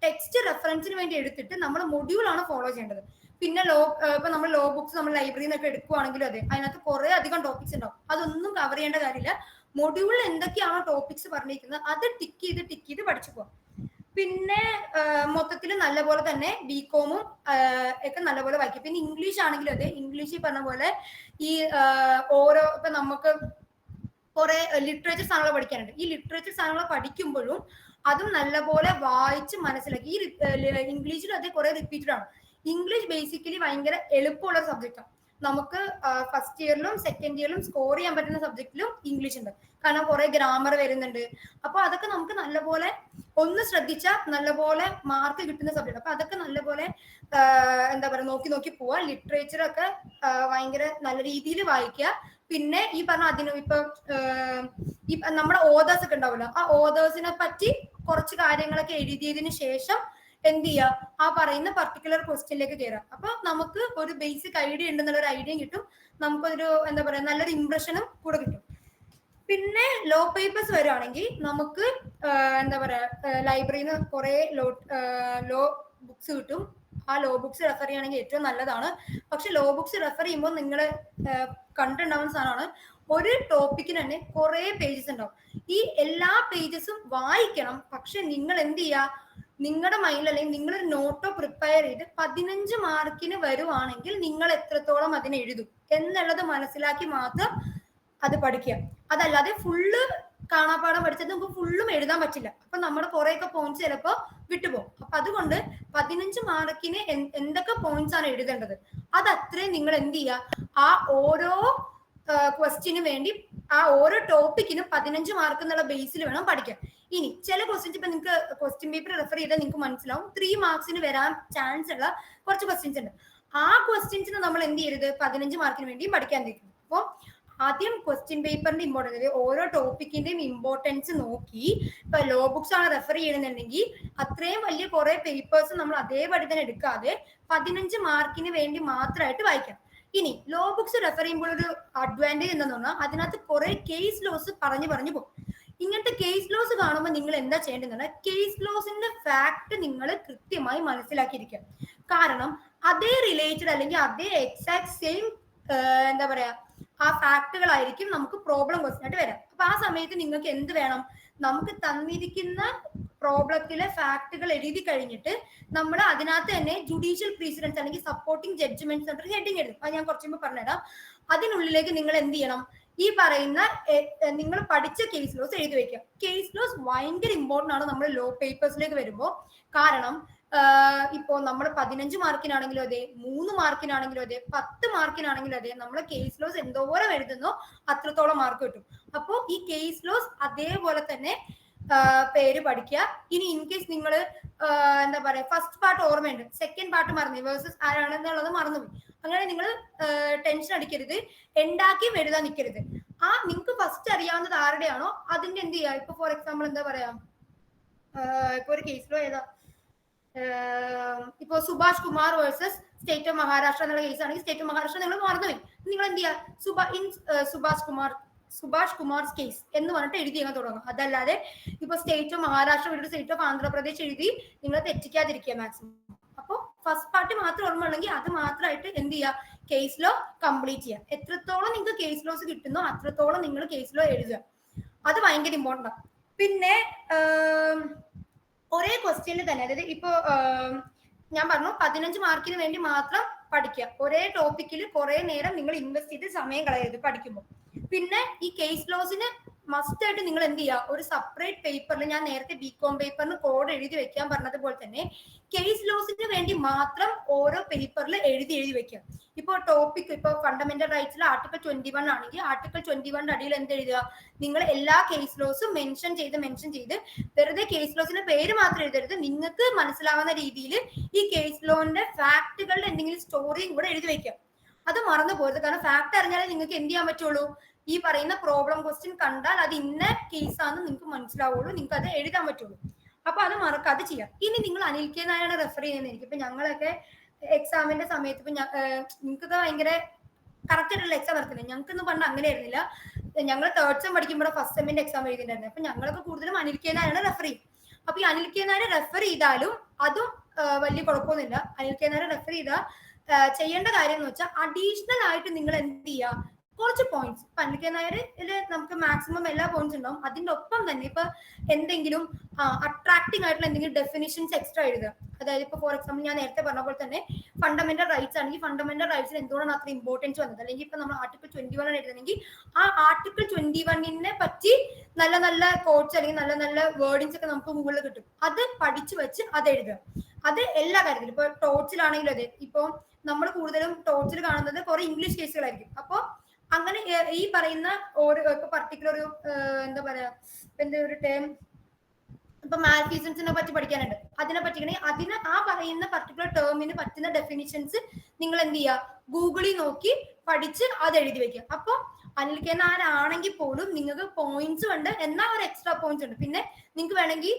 ടെക്സ്റ്റ് റെഫറൻസിന് വേണ്ടി എടുത്തിട്ട് നമ്മൾ മൊഡ്യൂൾ ആണ് ഫോളോ ചെയ്യേണ്ടത്. പിന്നെ ഇപ്പൊ നമ്മൾ ലോ ബുക്സ് നമ്മൾ ലൈബ്രറിയിൽ നിന്നൊക്കെ എടുക്കുവാണെങ്കിലും അതെ, അതിനകത്ത് കുറെ അധികം ടോപ്പിക്സ് ഉണ്ടാവും. അതൊന്നും കവർ ചെയ്യേണ്ട കാര്യമില്ല. മൊഡ്യൂളിൽ എന്തൊക്കെയാണോ ടോപ്പിക്സ് പറഞ്ഞിരിക്കുന്നത് അത് ടിക്ക് ചെയ്ത് പഠിച്ചു പോകാം. പിന്നെ മൊത്തത്തിൽ നല്ലപോലെ തന്നെ ബികോമും ഒക്കെ നല്ലപോലെ വായിക്കും. പിന്നെ ഇംഗ്ലീഷ് ആണെങ്കിലും അതെ, ഇംഗ്ലീഷിൽ പറഞ്ഞ പോലെ ഈ ഓരോ ഇപ്പൊ നമുക്ക് കുറെ ലിറ്ററേച്ചർ സാധനങ്ങൾ പഠിക്കാനുണ്ട്. ഈ ലിറ്ററേച്ചർ സാധനങ്ങൾ പഠിക്കുമ്പോഴും അതും നല്ലപോലെ വായിച്ച് മനസ്സിലാക്കി. ഈ ഇംഗ്ലീഷിലും അതേ കുറെ റിപ്പീറ്റഡ് ആണ്. ഇംഗ്ലീഷ് ബേസിക്കലി ഭയങ്കര എളുപ്പമുള്ള സബ്ജക്റ്റാണ്. നമുക്ക് ഫസ്റ്റ് ഇയറിലും സെക്കൻഡ് ഇയറിലും സ്കോർ ചെയ്യാൻ പറ്റുന്ന സബ്ജക്റ്റിലും ഇംഗ്ലീഷ് ഉണ്ട്. കാരണം കുറെ ഗ്രാമർ വരുന്നുണ്ട്. അപ്പൊ അതൊക്കെ നമുക്ക് നല്ലപോലെ ഒന്ന് ശ്രദ്ധിച്ചാൽ നല്ലപോലെ മാർക്ക് കിട്ടുന്ന സബ്ജക്ട്. അപ്പൊ അതൊക്കെ നല്ലപോലെ എന്താ പറയുക നോക്കി പോവാ. ലിറ്ററേച്ചർ ഒക്കെ ഭയങ്കര നല്ല രീതിയിൽ വായിക്കുക. പിന്നെ ഈ പറഞ്ഞ അതിന് ഇപ്പൊ ഈ നമ്മുടെ ഓതേഴ്സ് ഒക്കെ ഉണ്ടാവില്ല, ആ ഓതേഴ്സിനെ പറ്റി കുറച്ച് കാര്യങ്ങളൊക്കെ എഴുതിയതിനു ശേഷം എന്ത് ചെയ്യുക, ആ പറയുന്ന പർട്ടിക്കുലർ ക്വസ്റ്റ്യനിലേക്ക് കയറാം. അപ്പൊ നമുക്ക് ഒരു ബേസിക് ഐഡിയ ഉണ്ടെന്നുള്ള ഒരു ഐഡിയ കിട്ടും. നമുക്കൊരു എന്താ പറയാ നല്ലൊരു ഇംപ്രഷനും കൂടെ കിട്ടും. പിന്നെ ലോ പേപ്പേഴ്സ് വരികയാണെങ്കിൽ നമുക്ക് എന്താ പറയാ ലൈബ്രറിയിൽ നിന്ന് കുറെ ലോ ബുക്സ് കിട്ടും. ആ ലോ ബുക്സ് റെഫർ ചെയ്യുകയാണെങ്കിൽ ഏറ്റവും നല്ലതാണ്. പക്ഷെ ലോ ബുക്സ് റെഫർ ചെയ്യുമ്പോൾ നിങ്ങൾ കണ്ടുണ്ടാവുന്ന സാധനമാണ്, ഒരു ടോപ്പിക്കിന് തന്നെ കുറെ പേജസ് ഉണ്ടാവും. ഈ എല്ലാ പേജസും വായിക്കണം. പക്ഷെ നിങ്ങൾ എന്ത് ചെയ്യുക, നിങ്ങളുടെ മൈൻഡിൽ അല്ലെങ്കിൽ നിങ്ങളൊരു നോട്ടോ പ്രിപ്പയർ ചെയ്ത് 15 മാർക്കിന് വരുവാണെങ്കിൽ നിങ്ങൾ എത്രത്തോളം അതിനെ എഴുതും എന്നുള്ളത് മനസ്സിലാക്കി മാത്രം അത് പഠിക്കുക. അതല്ലാതെ ഫുള്ള് കാണാപ്പാടം പഠിച്ചത് നമുക്ക് ഫുള്ളും എഴുതാൻ പറ്റില്ല. അപ്പൊ നമ്മുടെ കുറെയൊക്കെ പോയിന്റ്സ് ചിലപ്പോൾ വിട്ടുപോകും. അപ്പൊ അതുകൊണ്ട് 15 മാർക്കിന് എന്തൊക്കെ പോയിന്റ്സ് ആണ് എഴുതേണ്ടത് അത് അത്രയും നിങ്ങൾ എന്ത് ചെയ്യുക, ആ ഓരോ ക്വസ്റ്റ്യന് വേണ്ടി ആ ഓരോ ടോപ്പിക്കിനും 15 മാർക്ക് എന്നുള്ള ബേസിൽ വേണം പഠിക്കാൻ. ഇനി ചില ക്വസ്റ്റ്യൻസ് ഇപ്പൊ നിങ്ങൾക്ക് ക്വസ്റ്റ്യൻ പേപ്പർ റെഫർ ചെയ്താൽ നിങ്ങൾക്ക് മനസ്സിലാവും 3 മാർക്സിന് വരാൻ ചാൻസ് ഉള്ള കുറച്ച് ക്വസ്റ്റ്യൻസ് ഉണ്ട്. ആ ക്വസ്റ്റ്യൻസിന് നമ്മൾ എന്ത് ചെയ്യരുത്, 15 മാർക്കിന് വേണ്ടിയും പഠിക്കാൻ നിൽക്കും. അപ്പോൾ ആദ്യം ക്വസ്റ്റ്യൻ പേപ്പറിന്റെ ഇമ്പോർട്ടൻസ്, ഓരോ ടോപ്പിക്കിന്റെയും ഇമ്പോർട്ടൻസ് നോക്കി, ഇപ്പൊ ലോ ബുക്സ് ആണ് റെഫർ ചെയ്യണമെന്നുണ്ടെങ്കിൽ അത്രയും വലിയ കുറെ പേപ്പേഴ്സ് നമ്മൾ അതേപടി തന്നെ എടുക്കാതെ 15 മാർക്കിന് വേണ്ടി മാത്രമായിട്ട് വായിക്കാം. ഇനി ലോ ബുക്സ് റെഫർ ചെയ്യുമ്പോൾ ഒരു അഡ്വാൻറ്റേജ് എന്താന്ന് പറഞ്ഞാൽ അതിനകത്ത് കുറെ കേസ് ലോസ് പറഞ്ഞു പോകും. ഇങ്ങനത്തെ കേസ് ലോസ് കാണുമ്പോൾ നിങ്ങൾ എന്താ ചെയ്യേണ്ടതെന്ന്, കേസ് ലോസിന്റെ ഫാക്ട് നിങ്ങൾ കൃത്യമായി മനസ്സിലാക്കിയിരിക്കുക. കാരണം അതേ റിലേറ്റഡ് അല്ലെങ്കിൽ അതേ എക്സാക്ട് സെയിം എന്താ പറയാ ആ ഫാക്ടുകളായിരിക്കും നമുക്ക് പ്രോബ്ലം ക്വസ്റ്റ്യൻ ആയിട്ട് വരാം. അപ്പൊ ആ സമയത്ത് നിങ്ങൾക്ക് എന്ത് വേണം, നമുക്ക് തന്നിരിക്കുന്ന പ്രോബ്ലത്തിലെ ഫാക്ടുകൾ എഴുതി കഴിഞ്ഞിട്ട് നമ്മൾ അതിനകത്ത് തന്നെ ജുഡീഷ്യൽ പ്രീസിഡൻസ് അല്ലെങ്കിൽ സപ്പോർട്ടിംഗ് ജഡ്ജ്മെന്റ്സ് എന്നൊരു ഹെഡിങ് എഴുതും. അത് ഞാൻ കുറച്ച് മുമ്പ് പറഞ്ഞുതരാം. അതിനുള്ളിലേക്ക് നിങ്ങൾ എന്ത് ചെയ്യണം, ഈ പറയുന്ന നിങ്ങൾ പഠിച്ച കേസ് ലോസ് എഴുതി വെക്കുക. കേസ് ലോസ് ഭയങ്കര ഇമ്പോർട്ടന്റ് ആണ് നമ്മൾ ലോ പേപ്പേഴ്സിലേക്ക് വരുമ്പോൾ. കാരണം ഇപ്പോ നമ്മൾ 15 മാർക്കിനാണെങ്കിലും അതെ, 3 മാർക്കിനാണെങ്കിലും അതെ, 10 മാർക്കിനാണെങ്കിലും അതെ, നമ്മൾ കേസ് ലോസ് എന്തോരം എഴുതുന്നോ അത്രത്തോളം മാർക്ക് കിട്ടും. അപ്പോൾ ഈ കേസ് ലോസ് അതേപോലെ തന്നെ പേര് പഠിക്കുക. ഇനി ഇൻ കേസ് നിങ്ങൾ എന്താ പറയാ ഫസ്റ്റ് പാർട്ട് ഓർമ്മയുണ്ട്, സെക്കൻഡ് പാർട്ട് മറന്നു, വേഴ്സസ് ആരാണെന്നുള്ളത് മറന്നുപോയി. അങ്ങനെ നിങ്ങൾ ടെൻഷൻ അടിക്കരുത്, ഉണ്ടാക്കിയും എഴുതാൻ നിൽക്കരുത്. നിങ്ങൾക്ക് ഫസ്റ്റ് അറിയാവുന്നത് ആരുടെയാണോ അതിന്റെ എന്ത് ചെയ്യുക. ഇപ്പൊ ഫോർ എക്സാമ്പിൾ എന്താ പറയാ, ഇപ്പൊ ഒരു കേസിലോ ഏതാ, ഇപ്പൊ Subhash Kumar versus state of Maharashtra എന്നുള്ള കേസ് ആണെങ്കിൽ സ്റ്റേറ്റ് ഓഫ് മഹാരാഷ്ട്ര നിങ്ങൾ മറന്നുപോയി, നിങ്ങൾ എന്ത് ചെയ്യുക, സുഭാഷ് കുമാർസ് കേസ് എന്ന് പറഞ്ഞിട്ട് എഴുതി അങ്ങ് തുടങ്ങും. അതല്ലാതെ ഇപ്പൊ സ്റ്റേറ്റ് ഓഫ് മഹാരാഷ്ട്ര വിട്ടിട്ട് സ്റ്റേറ്റ് ഓഫ് ആന്ധ്രാപ്രദേശ് എഴുതി നിങ്ങൾ തെറ്റിക്കാതിരിക്കുക മാക്സിമം. അപ്പോൾ ഫസ്റ്റ് പാർട്ട് മാത്രം ഓർമ്മ ഉണ്ടെങ്കിൽ അത് മാത്രമായിട്ട് എന്ത് ചെയ്യുക, കേസ് ലോ കംപ്ലീറ്റ് ചെയ്യുക. എത്രത്തോളം നിങ്ങൾക്ക് കേസ് ലോസ് കിട്ടുന്നോ അത്രത്തോളം നിങ്ങൾ കേസ് ലോ എഴുതുക. അത് ഭയങ്കര ഇമ്പോർട്ടൻ്റ് ആണ്. പിന്നെ ഒരേ ക്വസ്റ്റ്യനിൽ തന്നെ, അതായത് ഇപ്പോ ഞാൻ പറഞ്ഞു 15 മാർക്കിന് വേണ്ടി മാത്രം പഠിക്കുക. ഒരേ ടോപ്പിക്കിൽ കുറെ നേരം നിങ്ങൾ ഇൻവെസ്റ്റ് ചെയ്ത് സമയം കളയരുത് പഠിക്കുമ്പോൾ. പിന്നെ ഈ കേസ് ലോസിന് മസ്റ്റ് ആയിട്ട് നിങ്ങൾ എന്ത് ചെയ്യുക, ഒരു സെപ്പറേറ്റ് പേപ്പറിൽ, ഞാൻ നേരത്തെ ബികോം പേപ്പറിന് കോഡ് എഴുതി വെക്കാൻ പറഞ്ഞതുപോലെ തന്നെ കേസ് ലോസിന് വേണ്ടി മാത്രം ഓരോ പേപ്പറിൽ എഴുതി വെക്കുക. ഇപ്പോൾ ടോപ്പിക്, ഇപ്പോൾ ഫണ്ടമെന്റൽ റൈറ്റ്സിൽ ആർട്ടിക്കിൾ 21 ആണെങ്കിൽ ആർട്ടിക്കിൾ 21 അടിയിൽ എന്ത് എഴുതുക, നിങ്ങൾ എല്ലാ കേസ് ലോസും മെൻഷൻ ചെയ്ത് വെറുതെ കേസ് ലോസിന്റെ പേര് മാത്രം എഴുതരുത്, നിങ്ങൾക്ക് മനസ്സിലാവുന്ന രീതിയിൽ ഈ കേസ് ലോന്റെ ഫാക്ടുകളുടെ എന്തെങ്കിലും സ്റ്റോറിയും കൂടെ എഴുതി വെക്കുക. അത് മറന്നു പോയത്. കാരണം ഫാക്ട് അറിഞ്ഞാലേ നിങ്ങൾക്ക് എന്ത് ചെയ്യാൻ പറ്റുള്ളൂ, ഈ പറയുന്ന പ്രോബ്ലം ക്വസ്റ്റ്യൻ കണ്ടാൽ അത് ഇന്ന കേസാണെന്ന് നിങ്ങൾക്ക് മനസ്സിലാവുള്ളൂ, നിങ്ങൾക്ക് അത് എഴുതാൻ പറ്റുള്ളൂ. അപ്പൊ അത് മറക്കാതെ ചെയ്യാം. ഇനി നിങ്ങൾ അനിൽ കെ നായരാണ് റെഫർ ചെയ്യുന്നത്. ഇപ്പൊ ഞങ്ങളൊക്കെ എക്സാമിന്റെ സമയത്ത് ഇപ്പൊ നിങ്ങൾക്കൊക്കെ ഭയങ്കര കറക്റ്റ് ആയിട്ടുള്ള എക്സാം നടക്കുന്നത്, ഞങ്ങൾക്കൊന്നും പണ്ട് അങ്ങനെ ആയിരുന്നില്ല. ഞങ്ങൾ തേർഡ് സെം പഠിക്കുമ്പോൾ ഫസ്റ്റ് സെമ്മിന്റെ എക്സാം എഴുതിയിട്ടുണ്ടായിരുന്നു. അപ്പൊ ഞങ്ങളൊക്കെ കൂടുതലും അനിൽ കെ നായരാണ് റെഫർ ചെയ്യും. അപ്പൊ ഈ അനിൽ കെ നായർ റെഫർ ചെയ്താലും അതും വലിയ കുഴപ്പമൊന്നുമില്ല. അനിൽ കെ നായർ റെഫർ ചെയ്താൽ ചെയ്യേണ്ട കാര്യം എന്ന് വെച്ചാൽ അഡീഷണൽ ആയിട്ട് നിങ്ങൾ എന്ത് ചെയ്യുക, കുറച്ച് പോയിന്റ്സ്. ഇപ്പൊ അനിൽ കെ നായരില് നമുക്ക് മാക്സിമം എല്ലാ പോയിന്റ്സ് ഉണ്ടാവും. അതിന്റെ ഒപ്പം തന്നെ ഇപ്പൊ എന്തെങ്കിലും അട്രാക്ടിങ് ആയിട്ടുള്ള എന്തെങ്കിലും ഡെഫിനിഷൻസ് എക്സ്ട്രാ എഴുതുക. അതായത് ഇപ്പൊ ഫോർ എക്സാമ്പിൾ ഞാൻ നേരത്തെ പറഞ്ഞ പോലെ തന്നെ ഫണ്ടമെന്റൽ റൈറ്റ്സ് ആണെങ്കിൽ ഫണ്ടമെന്റൽ റൈറ്റ്സിന് എന്തുകൊണ്ടാണ് അത്ര ഇമ്പോർട്ടൻസ് വന്നത്, അല്ലെങ്കിൽ ഇപ്പൊ നമ്മൾ ആർട്ടിക്കിൾ 21 എഴുതുന്നെങ്കിൽ ആ ആർട്ടിക്കിൾ 21 പറ്റി നല്ല നല്ല കോട്ട്സ് അല്ലെങ്കിൽ നല്ല നല്ല വേർഡിങ്സ് ഒക്കെ നമുക്ക് മുകളിൽ കിട്ടും. അത് പഠിച്ചു വെച്ച് അത് എഴുതുക. അത് എല്ലാ കാര്യത്തിലും, ഇപ്പൊ ടോട്ട്സിലാണെങ്കിലും അതെ. ഇപ്പൊ നമ്മൾ കൂടുതലും ടോട്ട്സിൽ കാണുന്നത് കുറെ ഇംഗ്ലീഷ് കേസുകളായിരിക്കും. അപ്പൊ അങ്ങനെ ഈ പറയുന്ന ഓരോ പർട്ടിക്കുലർ ഒരു എന്താ പറയാ, എന്താ ഒരു ടേം, ഇപ്പൊ മാൽഫീസൻസിനെ പറ്റി പഠിക്കാനുണ്ട്, അതിനെ പറ്റിക്കണെങ്കിൽ അതിന് ആ പറയുന്ന പർട്ടിക്കുലർ ടേമിന് പറ്റുന്ന ഡെഫിനിഷൻസ് നിങ്ങൾ എന്ത് ചെയ്യുക, ഗൂഗിളിൽ നോക്കി പഠിച്ച് അത് എഴുതി വെക്കുക. അപ്പൊ അനിൽ കെ നായർ ആണെങ്കിൽ പോലും നിങ്ങൾക്ക് പോയിന്റ്സ് ഉണ്ട്, എന്നാൽ ഒരു എക്സ്ട്രാ പോയിന്റ്സ് ഉണ്ട്. പിന്നെ നിങ്ങൾക്ക് വേണമെങ്കിൽ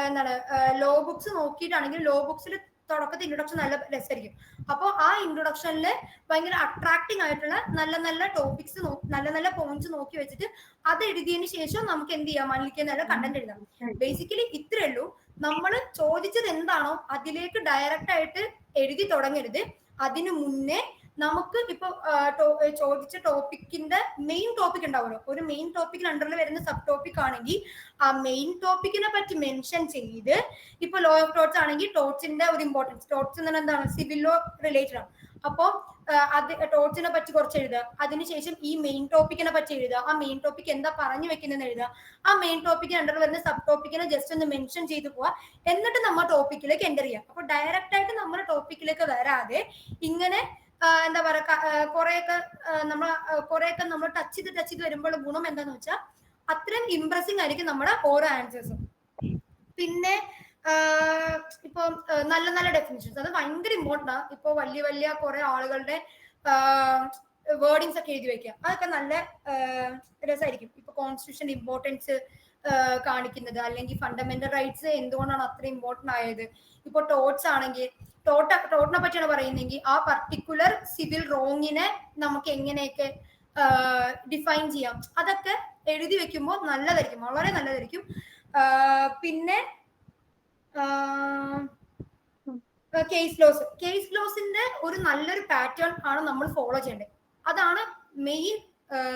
എന്താണ് ലോ ബുക്സ് നോക്കിയിട്ടാണെങ്കിൽ ലോ ബുക്സിൽ തുടക്കത്തെ ഇൻട്രൊഡക്ഷൻ നല്ല രസമായിരിക്കും. അപ്പോൾ ആ ഇൻട്രൊഡക്ഷനിൽ ഭയങ്കര അട്രാക്ടിങ് ആയിട്ടുള്ള നല്ല നല്ല ടോപ്പിക്സ്, നല്ല നല്ല പോയിന്റ്സ് നോക്കി വെച്ചിട്ട് അത് എഴുതിയതിന് ശേഷം നമുക്ക് എന്ത് ചെയ്യാം, അനിൽ കെ നായരുടെ കണ്ടന്റ് എഴുതാം. ബേസിക്കലി ഇത്രേ ഉള്ളൂ. നമ്മൾ ചോദിച്ചത് എന്താണോ അതിലേക്ക് ഡയറക്റ്റ് ആയിട്ട് എഴുതി തുടങ്ങരുത്. അതിനു മുന്നേ നമുക്ക് ഇപ്പൊ ചോദിച്ച ടോപ്പിക്കിന്റെ മെയിൻ ടോപ്പിക് ഉണ്ടാവുമല്ലോ, ഒരു മെയിൻ ടോപ്പിക്കിന് അണ്ടറിൽ വരുന്ന സബ് ടോപ്പിക് ആണെങ്കിൽ ആ മെയിൻ ടോപ്പിക്കിനെ പറ്റി മെൻഷൻ ചെയ്ത്, ഇപ്പൊ ലോ ഓഫ് ടോട്ട്സ് ആണെങ്കിൽ ടോട്ട്സിന്റെ ഒരു ഇമ്പോർട്ടൻസ്, ടോട്ട്സ് എന്ന് പറഞ്ഞാൽ എന്താണ്, സിവിൽ ലോ റിലേറ്റഡ് ആണ്. അപ്പൊ അത് ടോട്ട്സിനെ പറ്റി കുറച്ച് എഴുതുക. അതിനുശേഷം ഈ മെയിൻ ടോപ്പിക്കിനെ പറ്റി എഴുതുക. ആ മെയിൻ ടോപ്പിക് എന്താ പറഞ്ഞു വെക്കുന്നതെന്ന് എഴുതുക. ആ മെയിൻ ടോപ്പിക്കിന് അണ്ടറിൽ വരുന്ന സബ് ടോപ്പിക്കിനെ ജസ്റ്റ് ഒന്ന് മെൻഷൻ ചെയ്ത് പോവാ. എന്നിട്ട് നമ്മൾ ടോപ്പിക്കിലേക്ക് എൻ്റർ ചെയ്യാം. അപ്പൊ ഡയറക്റ്റ് ആയിട്ട് നമ്മുടെ ടോപ്പിക്കിലേക്ക് വരാതെ ഇങ്ങനെ എന്താ പറയാ കുറെയൊക്കെ നമ്മൾ ടച്ച് ചെയ്ത് വരുമ്പോൾ ഗുണം എന്താന്ന് വെച്ചാൽ അത്രയും ഇംപ്രസിംഗ് ആയിരിക്കും നമ്മുടെ ഓരോ ആൻസേഴ്സും. പിന്നെ ഇപ്പൊ നല്ല നല്ല ഡെഫിനിഷൻസ്, അത് ഭയങ്കര ഇമ്പോർട്ടൻ്റ് ആണ്. ഇപ്പൊ വലിയ കുറെ ആളുകളുടെ വേർഡിങ്സ് ഒക്കെ എഴുതി വെക്കുക, അതൊക്കെ നല്ല രസമായിരിക്കും. ഇപ്പൊ കോൺസ്റ്റിറ്റ്യൂഷൻ ഇമ്പോർട്ടൻസ് കാണിക്കുന്നത്, അല്ലെങ്കിൽ ഫണ്ടമെന്റൽ റൈറ്റ്സ് എന്തുകൊണ്ടാണ് അത്ര ഇമ്പോർട്ടൻ്റ് ആയത്. ഇപ്പൊ ടോട്ട്സ് ആണെങ്കിൽ ടോട്ടിനെ പറ്റിയാണ് പറയുന്നെങ്കിൽ ആ പർട്ടിക്കുലർ സിവിൽ റോങ്ങിനെ നമുക്ക് എങ്ങനെയൊക്കെ ഡിഫൈൻ ചെയ്യാം, അതൊക്കെ എഴുതി വെക്കുമ്പോൾ നല്ലതായിരിക്കും, വളരെ നല്ലതായിരിക്കും. പിന്നെ കേസ് ലോസിന്റെ ഒരു നല്ലൊരു പാറ്റേൺ ആണ് നമ്മൾ ഫോളോ ചെയ്യേണ്ടത്. അതാണ് മെയിൻ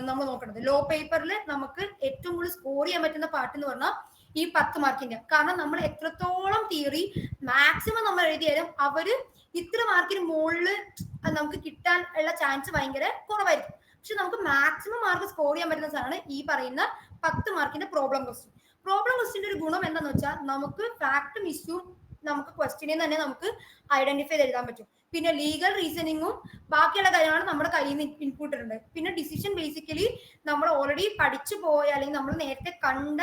നമ്മൾ നോക്കേണ്ടത്. ലോ പേപ്പറിൽ നമുക്ക് ഏറ്റവും കൂടുതൽ സ്കോർ ചെയ്യാൻ പറ്റുന്ന പാർട്ട് എന്ന് പറഞ്ഞാൽ ഈ 10 മാർക്കിന്റെ. കാരണം നമ്മൾ എത്രത്തോളം തിയറി മാക്സിമം നമ്മൾ എഴുതിയാലും അവര് ഇത്ര മാർക്കിന് മുകളിൽ നമുക്ക് കിട്ടാൻ ഉള്ള ചാൻസ് ഭയങ്കര കുറവായിരിക്കും. പക്ഷെ നമുക്ക് മാക്സിമം മാർക്ക് സ്കോർ ചെയ്യാൻ പറ്റുന്ന സാധനമാണ് ഈ പറയുന്ന 10 മാർക്കിന്റെ പ്രോബ്ലം ക്വസ്റ്റ്യൻ. പ്രോബ്ലം ക്വസ്റ്റ്യന്റെ ഒരു ഗുണം എന്താണെന്ന് വെച്ചാൽ നമുക്ക് ഫാക്ടും ഇഷ്യൂവും നമുക്ക് ക്വസ്റ്റ്യനിൽ തന്നെ നമുക്ക് ഐഡന്റിഫൈ ചെയ്ത് എഴുതാൻ പറ്റും. പിന്നെ ലീഗൽ റീസണിങ്ങും ബാക്കിയുള്ള കാര്യമാണ് നമ്മുടെ കയ്യിൽ നിന്ന് ഇൻപുട്ട് ഉണ്ട്. പിന്നെ ഡിസിഷൻ ബേസിക്കലി നമ്മൾ ഓൾറെഡി പഠിച്ചു പോയ അല്ലെങ്കിൽ നമ്മൾ നേരത്തെ കണ്ട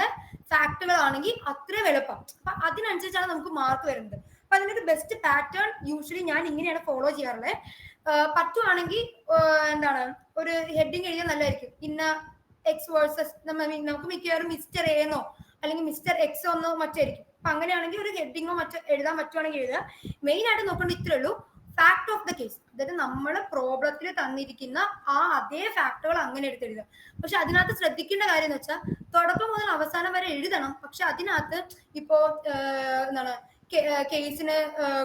ഫാക്ടുകളാണെങ്കിൽ അത്രയും എളുപ്പം. അപ്പൊ അതിനനുസരിച്ചാണ് നമുക്ക് മാർക്ക് വരുന്നത്. അപ്പൊ അതിനൊരു ബെസ്റ്റ് പാറ്റേൺ യൂഷ്വലി ഞാൻ ഇങ്ങനെയാണ് ഫോളോ ചെയ്യാറുള്ളത്. പറ്റുവാണെങ്കിൽ എന്താണ് ഒരു ഹെഡിങ് എഴുതിയാൽ നല്ലതായിരിക്കും. ഇന്ന എക്സ് വേഴ്സസ് നമുക്ക് മിക്കവാറും മിസ്റ്റർ എന്നോ അല്ലെങ്കിൽ മിസ്റ്റർ എക്സോ എന്നോ മറ്റായിരിക്കും. അപ്പൊ അങ്ങനെയാണെങ്കിൽ ഒരു ഹെഡിങ്ങോ മറ്റോ എഴുതാൻ പറ്റുവാണെങ്കിൽ എഴുതുക. മെയിൻ ആയിട്ട് നോക്കേണ്ട ഇത്രേ ഉള്ളൂ, ഫാക്ട് ഓഫ് ദ കേസ്. അതായത് നമ്മള് പ്രോബ്ലത്തിൽ തന്നിരിക്കുന്ന ആ അതേ ഫാക്ടുകൾ അങ്ങനെ എടുത്തെഴുതുക. പക്ഷെ അതിനകത്ത് ശ്രദ്ധിക്കേണ്ട കാര്യം എന്ന് വെച്ചാൽ തുടക്കം മുതൽ അവസാനം വരെ എഴുതണം. പക്ഷെ അതിനകത്ത് ഇപ്പോ എന്താണ് കേസിന്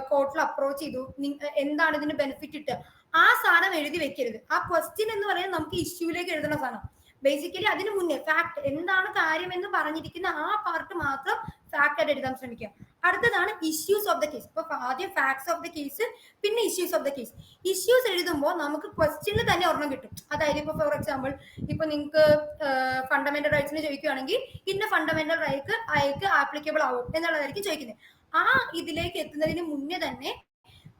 കോർട്ടിൽ അപ്രോച്ച് ചെയ്തു, എന്താണ് ഇതിന് ബെനിഫിറ്റ് ഇട്ട് ആ സാധനം എഴുതി വെക്കരുത്. ആ ക്വസ്റ്റ്യൻ എന്ന് പറയുന്നത് നമുക്ക് ഇഷ്യൂലേക്ക് എഴുതുന്ന സാധനം. ബേസിക്കലി അതിന് മുന്നേ ഫാക്ട് എന്താണ് കാര്യം എന്ന് പറഞ്ഞിരിക്കുന്ന ആ പാർട്ട് മാത്രം ഫാക്ട് ആയിട്ട് എഴുതാൻ ശ്രമിക്കുക. അടുത്തതാണ് ഇഷ്യൂസ് ഓഫ് ദ കേസ്. ഇപ്പൊ ആദ്യം ഫാക്ട്സ് ഓഫ് ദ കേസ്, പിന്നെ issues of the case. Issues എഴുതുമ്പോൾ നമുക്ക് ക്വസ്റ്റ്യനിൽ തന്നെ ഒരെണ്ണം കിട്ടും. അതായത് ഇപ്പൊ ഫോർ എക്സാമ്പിൾ ഇപ്പൊ നിങ്ങൾക്ക് ഫണ്ടമെന്റൽ റൈറ്റ്സിന് ചോദിക്കുകയാണെങ്കിൽ ഇന്ന ഫണ്ടമെന്റൽ റൈറ്റ് അയക്ക് ആപ്ലിക്കബിൾ ആവും എന്നുള്ളതായിരിക്കും ചോദിക്കുന്നത്. ആ ഇതിലേക്ക് എത്തുന്നതിന് മുന്നേ തന്നെ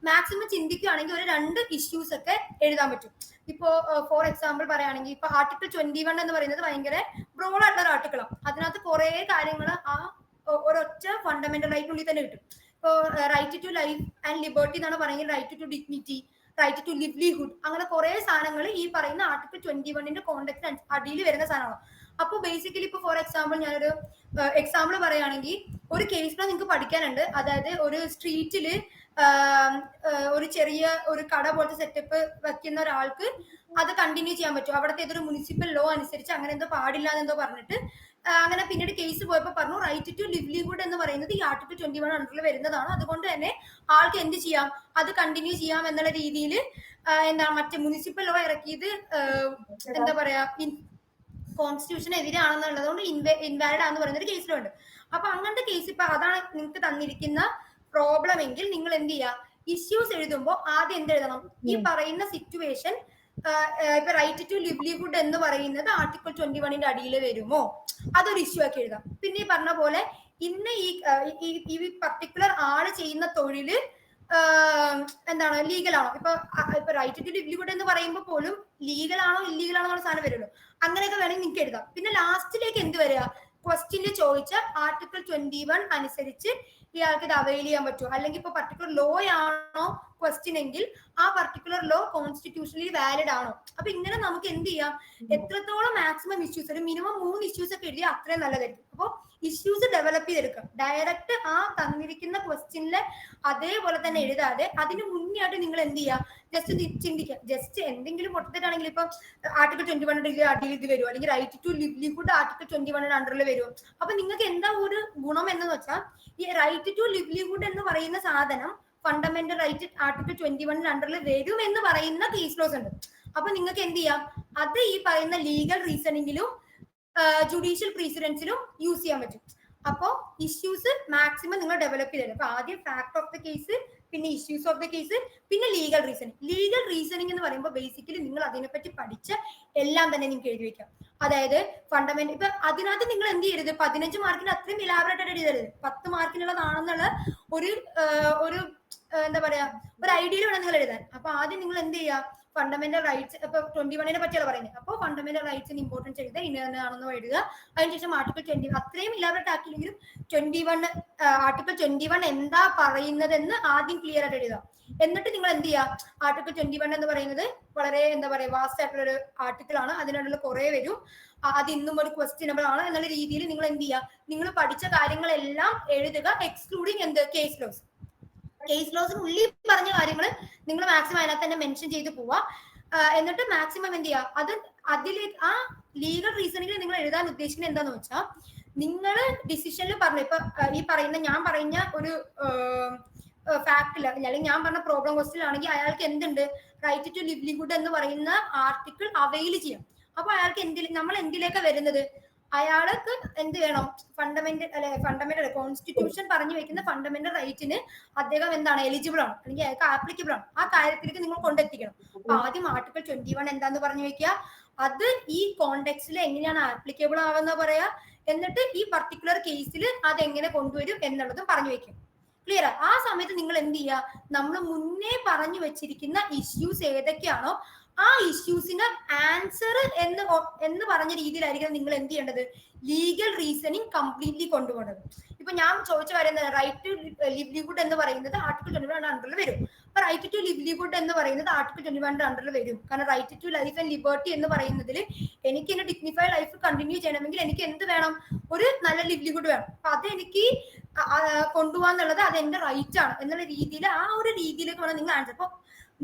മാക്സിമം ചിന്തിക്കുകയാണെങ്കിൽ ഒരു 2 ഇഷ്യൂസ് ഒക്കെ എഴുതാൻ പറ്റും. ഇപ്പോ ഫോർ എക്സാമ്പിൾ പറയുകയാണെങ്കിൽ ഇപ്പൊ ആർട്ടിക്കിൾ 21 എന്ന് പറയുന്നത് ഭയങ്കര ബ്രോഡ് ആയിട്ടുള്ള ഒരു ആർട്ടിക്കിളാണ്. അതിനകത്ത് കുറെ കാര്യങ്ങൾ ആ ഒരൊറ്റ ഫണ്ടമെന്റൽ റൈറ്റിനുള്ളിൽ തന്നെ കിട്ടും. ഇപ്പോ right to life and liberty എന്നാണ് പറയുന്നത്, right to dignity, right to livelihood, അങ്ങനെ കുറെ സാധനങ്ങൾ ഈ പറയുന്ന ആർട്ടിക്കിൾ 21ന്റെ കോണ്ടെക്സ്റ്റ് അടിയിൽ വരുന്ന സാധനമാണ്. അപ്പോൾ ബേസിക്കലി ഇപ്പൊ ഫോർ എക്സാമ്പിൾ ഞാനൊരു എക്സാമ്പിൾ പറയുകയാണെങ്കിൽ ഒരു കേസിലാണ് നിങ്ങൾക്ക് പഠിക്കാനുണ്ട്. അതായത് ഒരു സ്ട്രീറ്റില് ഒരു ചെറിയ ഒരു കട പോലത്തെ സെറ്റപ്പ് വെക്കുന്ന ഒരാൾക്ക് അത് കണ്ടിന്യൂ ചെയ്യാൻ പറ്റും. അവിടുത്തെ ഏതൊരു മുനിസിപ്പൽ ലോ അനുസരിച്ച് അങ്ങനെ എന്തോ പാടില്ല എന്നെന്തോ പറഞ്ഞിട്ട് അങ്ങനെ പിന്നീട് കേസ് പോയപ്പോൾ പറഞ്ഞു റൈറ്റ് ടു ലിവ്ലിഹുഡ് എന്ന് പറയുന്നത് ഈ ആർട്ടിക്കിൾ 21 അണ്ടറിൽ വരുന്നതാണ്. അതുകൊണ്ട് തന്നെ ആൾക്ക് എന്ത് ചെയ്യാം, അത് കണ്ടിന്യൂ ചെയ്യാം എന്നുള്ള രീതിയിൽ എന്താ മറ്റേ മുനിസിപ്പൽ ലോ ഇറക്കിയത് എന്താ പറയാ കോൺസ്റ്റിറ്റ്യൂഷന് എതിരാണെന്നുള്ളത് കൊണ്ട് ഇൻവാലിഡ് ആണെന്ന് പറയുന്ന ഒരു കേസിലുണ്ട്. അപ്പൊ അങ്ങനത്തെ കേസ് ഇപ്പൊ അതാണ് നിങ്ങൾക്ക് തന്നിരിക്കുന്ന പ്രോബ്ലം എങ്കിൽ നിങ്ങൾ എന്ത് ചെയ്യുക, ഇഷ്യൂസ് എഴുതുമ്പോൾ ആദ്യം എന്ത് എഴുതണം, ഈ പറയുന്ന സിറ്റുവേഷൻ ഇപ്പൊ റൈറ്റ് ടു ലിവ്ലിഹുഡ് എന്ന് പറയുന്നത് ആർട്ടിക്കിൾ 21ന്റെ അടിയിൽ വരുമോ, അതൊരു ഇഷ്യൂ ആക്കി എഴുതാം. പിന്നെ ഈ പറഞ്ഞ പോലെ ഇന്ന് ഈ പർട്ടിക്കുലർ ആള് ചെയ്യുന്ന തൊഴില് എന്താണ് ലീഗൽ ആണോ, ഇപ്പൊ റൈറ്റ് ടു ലിവ്ലിഹുഡ് എന്ന് പറയുമ്പോൾ പോലും ലീഗൽ ആണോ ഇല്ലീഗൽ ആണോ എന്നുള്ള സാധനം വരുമല്ലോ. അങ്ങനെയൊക്കെ വേണമെങ്കിൽ നിങ്ങൾക്ക് എഴുതാം. പിന്നെ ലാസ്റ്റിലേക്ക് എന്ത് വരിക, ക്വസ്റ്റ്യനിൽ ചോദിച്ച ആർട്ടിക്കിൾ 21 അനുസരിച്ച് ഇയാൾക്ക് ഇത് അവൈൽ ചെയ്യാൻ പറ്റുമോ, അല്ലെങ്കിൽ ഇപ്പൊ പർട്ടിക്കുലർ ലോ ആണോ ക്വസ്റ്റ്യൻ എങ്കിൽ ആ പർട്ടിക്കുലർ ലോ കോൺസ്റ്റിറ്റ്യൂഷണലി വാലിഡ് ആണോ. അപ്പൊ ഇങ്ങനെ നമുക്ക് എന്ത് ചെയ്യാം, എത്രത്തോളം മാക്സിമം ഇഷ്യൂസ്, ഒരു മിനിമം 3 ഇഷ്യൂസ് ഒക്കെ എഴുതിയാൽ അത്രയും നല്ലതായിരിക്കും. അപ്പോൾ ഇഷ്യൂസ് ഡെവലപ്പ് ചെയ്തെടുക്കാം. ഡയറക്റ്റ് ആ തന്നിരിക്കുന്ന ക്വസ്റ്റ്യനിലെ അതേപോലെ തന്നെ എഴുതാതെ അതിന് മുന്നേ ആയിട്ട് നിങ്ങൾ എന്ത് ചെയ്യുക, ജസ്റ്റ് ചിന്തിക്കുക. ജസ്റ്റ് എന്തെങ്കിലും പൊട്ടത്തിട്ടാണെങ്കിൽ ഇപ്പൊ ആർട്ടിക്കിൾ 21 അടിയിൽ ഇത് വരുമോ, അല്ലെങ്കിൽ റൈറ്റ് ടു ലിവ്ലിഹുഡ് ആർട്ടിക്കിൾ 21 അണ്ടറിൽ വരുമോ. അപ്പൊ നിങ്ങൾക്ക് എന്താ ഒരു ഗുണം എന്ന് വെച്ചാൽ ഈ റൈറ്റ് ടു ലിവ്ലിഹുഡ് എന്ന് പറയുന്ന സാധനം ഫണ്ടമെന്റൽ റൈറ്റ് ആർട്ടിക്കിൾ 21 അണ്ടറിൽ വരും എന്ന് പറയുന്ന കേസ് ലോസ് ഉണ്ട്. അപ്പൊ നിങ്ങൾക്ക് എന്ത് ചെയ്യാം, അത് ഈ പറയുന്ന ലീഗൽ റീസണിങ്ങിലും ജുഡീഷ്യൽ പ്രീസിഡൻസിലും യൂസ് ചെയ്യാൻ പറ്റും. അപ്പോൾ ഇഷ്യൂസ് മാക്സിമം നിങ്ങൾ ഡെവലപ്പ് ചെയ്ത് തരും. അപ്പൊ ആദ്യം ഫാക്ട് ഓഫ് ദ കേസ്, പിന്നെ ഇഷ്യൂസ് ഓഫ് ദ കേസ്, പിന്നെ ലീഗൽ റീസണിങ്. ലീഗൽ റീസണിങ് എന്ന് പറയുമ്പോൾ ബേസിക്കലി നിങ്ങൾ അതിനെപ്പറ്റി പഠിച്ച എല്ലാം തന്നെ നിങ്ങൾക്ക് എഴുതി വെക്കാം. അതായത് ഫണ്ടമെന്റൽ ഇപ്പൊ അതിനകത്ത് നിങ്ങൾ എന്ത് ചെയ്യരുത്, 15 മാർക്കിന് അത്രയും ഇലാബറേറ്റ് ആയിട്ട് എഴുതരുത്. 10 മാർക്കിനുള്ളതാണെന്നുള്ള ഒരു എന്താ പറയാ ഒരു ഐഡിയയിൽ വേണം നിങ്ങൾ എഴുതാൻ. അപ്പൊ ആദ്യം നിങ്ങൾ എന്ത് ചെയ്യുക, ഫണ്ടമെന്റൽ റൈറ്റ്സ് ഇപ്പൊ 21 പറ്റിയാണ് പറയുന്നത്. അപ്പോൾ ഫണ്ടമെന്റൽ റൈറ്റ്സിന് ഇമ്പോർട്ടൻസ് എഴുതുക, ഇന്നതാണെന്ന് എഴുതുക. അതിനുശേഷം ആർട്ടിക്കിൾ 20 അത്രയും ഇലാബറേറ്റ് ആക്കിയില്ലെങ്കിലും 21 ആർട്ടിക്കിൾ 21 എന്താ പറയുന്നതെന്ന് ആദ്യം ക്ലിയർ ആയിട്ട് എഴുതുക. എന്നിട്ട് നിങ്ങൾ എന്ത് ചെയ്യുക, ആർട്ടിക്കിൾ 21 എന്ന് പറയുന്നത് വളരെ എന്താ പറയാ വാസ്റ്റ് ആയിട്ടുള്ള ഒരു ആർട്ടിക്കിൾ ആണ്. അതിനുള്ള കുറെ വരും, അത് ഇന്നും ഒരു ക്വസ്റ്റ്യനബിൾ ആണ് എന്നുള്ള രീതിയിൽ നിങ്ങൾ എന്ത് ചെയ്യുക, നിങ്ങൾ പഠിച്ച കാര്യങ്ങളെല്ലാം എഴുതുക, എക്സ്ക്ലൂഡിങ് എന്ത് കേസ് ലോസ്. കേസ് ലോസിനുള്ളിൽ പറഞ്ഞ കാര്യങ്ങൾ നിങ്ങൾ മാക്സിമം അതിനകത്ത് തന്നെ മെൻഷൻ ചെയ്ത് പോവുക. എന്നിട്ട് മാക്സിമം എന്ത് ചെയ്യുക, അതിലേക്ക് ആ ലീഗൽ റീസണിങ്ങിൽ നിങ്ങൾ എഴുതാൻ ഉദ്ദേശിക്കുന്നത് എന്താന്ന് വെച്ചാൽ നിങ്ങൾ ഡിസിഷനിൽ പറഞ്ഞു ഇപ്പൊ ഈ പറയുന്ന ഞാൻ പറഞ്ഞ ഒരു ഫാക്ടിൽ അല്ലെങ്കിൽ ഞാൻ പറഞ്ഞ പ്രോബ്ലം ക്വസ്റ്റ്യനിലാണെങ്കിൽ അയാൾക്ക് എന്തുണ്ട്, റൈറ്റ് ടു ലിവ്ലിഹുഡ് എന്ന് പറയുന്ന ആർട്ടിക്കിൾ അവൈൽ ചെയ്യാം. അപ്പൊ അയാൾക്ക് നമ്മൾ എന്തിലേക്കാണ് വരുന്നത്, അയാൾക്ക് എന്ത് വേണം, ഫണ്ടമെന്റൽ കോൺസ്റ്റിറ്റ്യൂഷൻ പറഞ്ഞു വെക്കുന്ന ഫണ്ടമെന്റൽ റൈറ്റിന് അദ്ദേഹം എന്താണ് എലിജിബിൾ ആണ്, അല്ലെങ്കിൽ അയാൾക്ക് ആപ്ലിക്കബിൾ ആണ്. ആ കാര്യത്തിലേക്ക് നിങ്ങൾ കൊണ്ടെത്തിക്കണം. അപ്പൊ ആദ്യം ആർട്ടിക്കിൾ 21 എന്താന്ന് പറഞ്ഞു വെക്കുക, അത് ഈ കോണ്ടെക്സ്റ്റിൽ എങ്ങനെയാണ് ആപ്ലിക്കബിൾ ആവുന്ന പറയാ, എന്നിട്ട് ഈ പർട്ടിക്കുലർ കേസിൽ അത് എങ്ങനെ കൊണ്ടുവരും എന്നുള്ളതും പറഞ്ഞു വെക്കും. ക്ലിയർ? ആ സമയത്ത് നിങ്ങൾ എന്ത് ചെയ്യുക, നമ്മൾ മുന്നേ പറഞ്ഞു വെച്ചിരിക്കുന്ന ഇഷ്യൂസ് ഏതൊക്കെയാണോ ആ ഇഷ്യൂസിന് ആൻസർ എന്ന് പറഞ്ഞ രീതിയിലായിരിക്കും നിങ്ങൾ എന്ത് ചെയ്യേണ്ടത്, ലീഗൽ റീസണിങ് കംപ്ലീറ്റ്ലി കൊണ്ടുപോകേണ്ടത്. ഇപ്പൊ ഞാൻ ചോദിച്ച കാര്യം റൈറ്റ് ടു ലിവ്ലിഹുഡ് എന്ന് പറയുന്നത് ആർട്ടിക്കിൾ 21 അണ്ടറിൽ വരും. അപ്പൊ റൈറ്റ് ടു ലിവ്ലിഹുഡ് എന്ന് പറയുന്നത് ആർട്ടിക്കിൾ 21 അണ്ടറിൽ വരും. കാരണം right to life and liberty എന്ന് പറയുന്നതിൽ എനിക്ക് എന്റെ ഡിഗ്നിഫൈഡ് ലൈഫ് കണ്ടിന്യൂ ചെയ്യണമെങ്കിൽ എനിക്ക് എന്ത് വേണം, ഒരു നല്ല ലിവ്ലിഹുഡ് വേണം. അപ്പൊ അതെനിക്ക് കൊണ്ടുപോകാന്നുള്ളത് അത് എന്റെ റൈറ്റ് ആണ് എന്നുള്ള രീതിയിൽ, ആ ഒരു രീതിയിലേക്ക് വേണം നിങ്ങൾ ആൻസർ. അപ്പൊ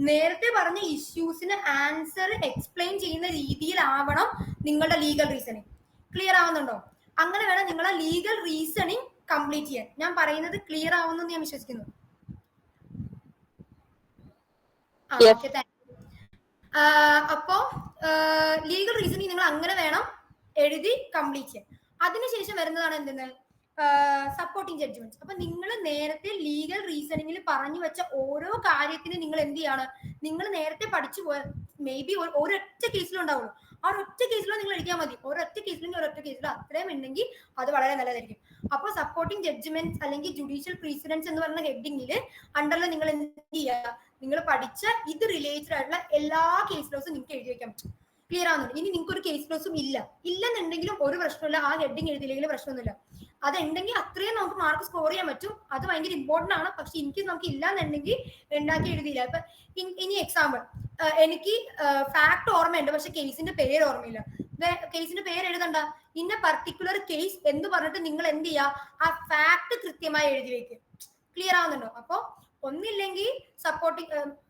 നേരത്തെ പറഞ്ഞ ഇഷ്യൂസിന് ആൻസർ എക്സ്പ്ലെയിൻ ചെയ്യുന്ന രീതിയിലാവണം നിങ്ങളുടെ ലീഗൽ റീസണിങ്. ക്ലിയർ ആവുന്നുണ്ടോ? അങ്ങനെ വേണം നിങ്ങളെ ലീഗൽ റീസണിങ് കംപ്ലീറ്റ് ചെയ്യാൻ. ഞാൻ പറയുന്നത് ക്ലിയർ ആവുന്നു ഞാൻ വിശ്വസിക്കുന്നു. അപ്പോ ലീഗൽ റീസണിങ് നിങ്ങൾ അങ്ങനെ വേണം എഴുതി കംപ്ലീറ്റ് ചെയ്യാൻ. അതിനുശേഷം വരുന്നതാണ് എന്തെന്ന്, സപ്പോർട്ടിങ് ജഡ്ജ്മെന്റ്സ്. അപ്പൊ നിങ്ങൾ നേരത്തെ ലീഗൽ റീസണിങ്ങിൽ പറഞ്ഞു വെച്ച ഓരോ കാര്യത്തിന് നിങ്ങൾ എന്ത് ചെയ്യാണ്, നിങ്ങൾ നേരത്തെ പഠിച്ചു പോയ മേ ബി ഒരൊറ്റ കേസിലുണ്ടാവുള്ളൂ, ആ ഒരൊറ്റ കേസിലോ നിങ്ങൾ എഴുതിയാൽ മതി. ഒരൊറ്റ കേസിലെങ്കിൽ ഒരൊറ്റ കേസിലോ അത്രയും ഉണ്ടെങ്കിൽ അത് വളരെ നല്ലതായിരിക്കും. അപ്പൊ സപ്പോർട്ടിങ് ജഡ്ജ്മെന്റ്സ് അല്ലെങ്കിൽ ജുഡീഷ്യൽ പ്രീസിഡൻസ് എന്ന് പറഞ്ഞ ഹെഡിങ്ങിൽ അണ്ടറിൽ നിങ്ങൾ എന്ത് ചെയ്യുക, നിങ്ങൾ പഠിച്ച ഇത് റിലേറ്റഡ് ആയിട്ടുള്ള എല്ലാ കേസ് ലോസും നിങ്ങൾക്ക് എഴുതി വെക്കാൻ പറ്റും. ക്ലിയർ ആവുന്നുണ്ട്? ഇനി നിങ്ങൾക്ക് ഒരു കേസ് ലോസും ഇല്ലെന്നുണ്ടെങ്കിലും ഒരു പ്രശ്നമില്ല, ആ ഹെഡിങ് എഴുതിയില്ലെങ്കിലും പ്രശ്നമൊന്നുമില്ല. അതുണ്ടെങ്കിൽ അത്രയും നമുക്ക് മാർക്ക് സ്കോർ ചെയ്യാൻ പറ്റും. അത് ഭയങ്കര ഇമ്പോർട്ടന്റ് ആണ്. പക്ഷെ എനിക്ക് നമുക്ക് ഇല്ലാന്നുണ്ടെങ്കിൽ ഉണ്ടാക്കി എഴുതിയില്ല. ഇപ്പൊ ഇനി എക്സാമ്പിൾ, എനിക്ക് ഫാക്ട് ഓർമ്മയുണ്ട് പക്ഷെ കേസിന്റെ പേര് ഓർമ്മയില്ല. കേസിന്റെ പേര് എഴുതണ്ട, ഇന്ന പർട്ടിക്കുലർ കേസ് എന്ന് പറഞ്ഞിട്ട് നിങ്ങൾ എന്ത് ചെയ്യുക, ആ ഫാക്ട് കൃത്യമായി എഴുതി വെക്കുക. ക്ലിയർ ആവുന്നുണ്ടോ? അപ്പൊ ഒന്നില്ലെങ്കിൽ സപ്പോർട്ടിങ്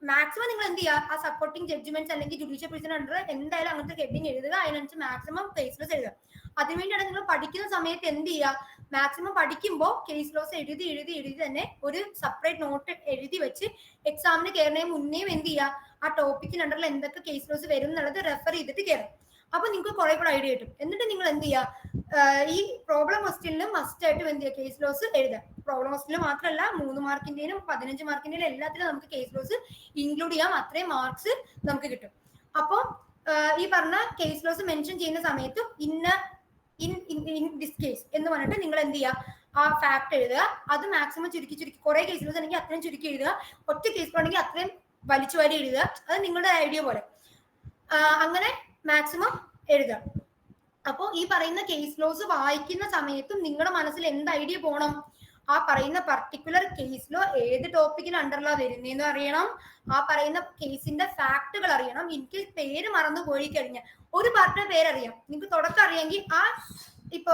മാക്സിമം നിങ്ങൾ എന്ത് ചെയ്യുക, ആ സപ്പോർട്ടിങ് ജഡ്ജ്മെന്റ്സ് അല്ലെങ്കിൽ ജുഡീഷ്യൽ പ്രീസിഡന്റ് അണ്ടർ എന്തായാലും അങ്ങനത്തെ ഹെഡിങ് എഴുതുക, അതിനനുസരിച്ച് മാക്സിമം കേസ് എഴുതുക. അതിനുവേണ്ടിയാണ് നിങ്ങൾ പഠിക്കുന്ന സമയത്ത് എന്ത് ചെയ്യുക, മാക്സിമം പഠിക്കുമ്പോൾ കേസ് ലോസ് എഴുതി തന്നെ ഒരു സെപ്പറേറ്റ് നോട്ട് എഴുതി വെച്ച് എക്സാമിന് കയറുന്നതിന് മുന്നേയും എന്ത് ചെയ്യുക, ആ ടോപ്പിക്കിന് അണ്ടറിൽ എന്തൊക്കെ കേസ് ലോസ് വരും എന്നുള്ളത് റെഫർ ചെയ്തിട്ട് കയറും. അപ്പൊ നിങ്ങൾക്ക് കുറെ കൂടെ ഐഡിയ കിട്ടും. എന്നിട്ട് നിങ്ങൾ എന്ത് ചെയ്യുക, ഈ പ്രോബ്ലം ക്വസ്റ്റ്യനിലും മസ്റ്റ് ആയിട്ടും എന്ത് ചെയ്യുക, കേസ് ലോസ് എഴുതാം. പ്രോബ്ലം ക്വസ്റ്റ്യനിൽ മാത്രമല്ല 3 മാർക്കിന്റെയും 15 മാർക്കിന്റെയും എല്ലാത്തിലും നമുക്ക് കേസ് ലോസ് ഇൻക്ലൂഡ് ചെയ്യാം. അത്രയും മാർക്സ് നമുക്ക് കിട്ടും. അപ്പോൾ ഈ പറഞ്ഞ കേസ് ലോസ് മെൻഷൻ ചെയ്യുന്ന സമയത്തും ഇൻ ദിസ് കേസ് എന്ന് പറഞ്ഞിട്ട് നിങ്ങൾ എന്ത് ചെയ്യുക, ആ ഫാക്ട് എഴുതുക. അത് മാക്സിമം ചുരുക്കി കുറെ കേസ് ലോസ് ആണെങ്കിൽ അത്രയും ചുരുക്കി എഴുതുക. ഒറ്റ കേസ് ആണെങ്കിൽ അത്രയും വലിച്ചു വാരി എഴുതുക. അത് നിങ്ങളുടെ ഐഡിയ പോലെ അങ്ങനെ മാക്സിമം എഴുതുക. അപ്പോൾ ഈ പറയുന്ന കേസ് ലോസ് വായിക്കുന്ന സമയത്തും നിങ്ങളുടെ മനസ്സിൽ എന്ത് ഐഡിയ പോകണം, ആ പറയുന്ന പർട്ടിക്കുലർ കേസിലോ ഏത് ടോപ്പിക്കിന് അണ്ടറിലോ വരുന്നതെന്ന് അറിയണം, ആ പറയുന്ന കേസിന്റെ ഫാക്ടുകൾ അറിയണം. എനിക്ക് പേര് മറന്നു പോയി കഴിഞ്ഞാൽ ഒരു പാർട്ടിയുടെ പേരറിയാം, നിങ്ങൾക്ക് തുടക്കം അറിയാമെങ്കിൽ ആ ഇപ്പൊ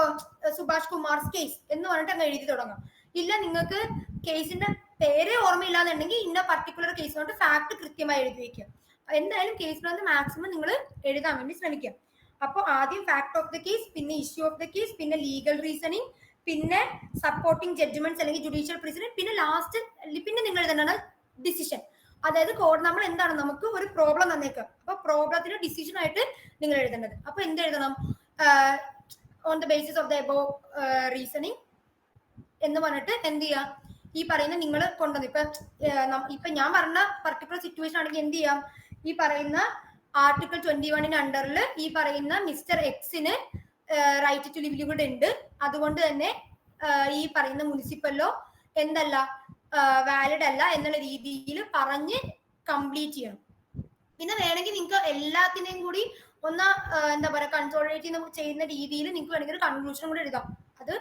സുഭാഷ് കുമാർസ് കേസ് എന്ന് പറഞ്ഞിട്ട് അങ്ങ് എഴുതി തുടങ്ങാം. ഇല്ല നിങ്ങൾക്ക് കേസിന്റെ പേരെ ഓർമ്മയില്ലാന്നുണ്ടെങ്കിൽ ഇന്ന പർട്ടിക്കുലർ കേസ് കൊണ്ട് ഫാക്ട് കൃത്യമായി എഴുതി വെക്കുക. എന്തായാലും കേസിൽ വന്ന് മാക്സിമം നിങ്ങൾ എഴുതാൻ വേണ്ടി ശ്രമിക്കുക. അപ്പോൾ ആദ്യം ഫാക്ട് ഓഫ് ദ കേസ്, പിന്നെ ഇഷ്യൂ ഓഫ് ദ കേസ്, പിന്നെ ലീഗൽ റീസണിങ്, പിന്നെ സപ്പോർട്ടിങ് ജഡ്ജ്മെന്റ്സ് അല്ലെങ്കിൽ ജുഡീഷ്യൽ പ്രീസിഡന്റ്, പിന്നെ ലാസ്റ്റ് പിന്നെ നിങ്ങൾ എഴുതേണ്ടതാണ് ഡിസിഷൻ. അതായത് നമ്മൾ എന്താണ്, നമുക്ക് ഒരു പ്രോബ്ലം തന്നേക്കുക. അപ്പൊ പ്രോബ്ലത്തിന് ഡിസിഷൻ ആയിട്ട് നിങ്ങൾ എഴുതേണ്ടത്. അപ്പൊ എന്ത് എഴുതണം, on the basis of the above reasoning എന്ന് പറഞ്ഞിട്ട് എന്ത് ചെയ്യാം, ഈ പറയുന്ന നിങ്ങൾ കൊണ്ടുവന്നു. ഇപ്പൊ ഞാൻ പറഞ്ഞ പർട്ടിക്കുലർ സിറ്റുവേഷൻ ആണെങ്കിൽ എന്ത് ചെയ്യാം, ഈ പറയുന്ന ആർട്ടിക്കിൾ 21 അണ്ടറിൽ ഈ പറയുന്ന മിസ്റ്റർ എക്സിന് റൈറ്റ് ടു ലിവ്ലിഹുഡ് ഉണ്ട്. അതുകൊണ്ട് തന്നെ ഈ പറയുന്ന മുനിസിപ്പലോ എന്തല്ല വാലിഡ് അല്ല എന്നുള്ള രീതിയിൽ പറഞ്ഞ് കംപ്ലീറ്റ് ചെയ്യണം. പിന്നെ വേണമെങ്കിൽ നിങ്ങൾക്ക് എല്ലാത്തിനെയും കൂടി ഒന്ന് എന്താ പറയുക കൺസോളിഡേറ്റ് ചെയ്യുന്ന രീതിയിൽ നിങ്ങൾക്ക് വേണമെങ്കിൽ ഒരു കൺക്ലൂഷൻ കൂടി എഴുതാം. അത്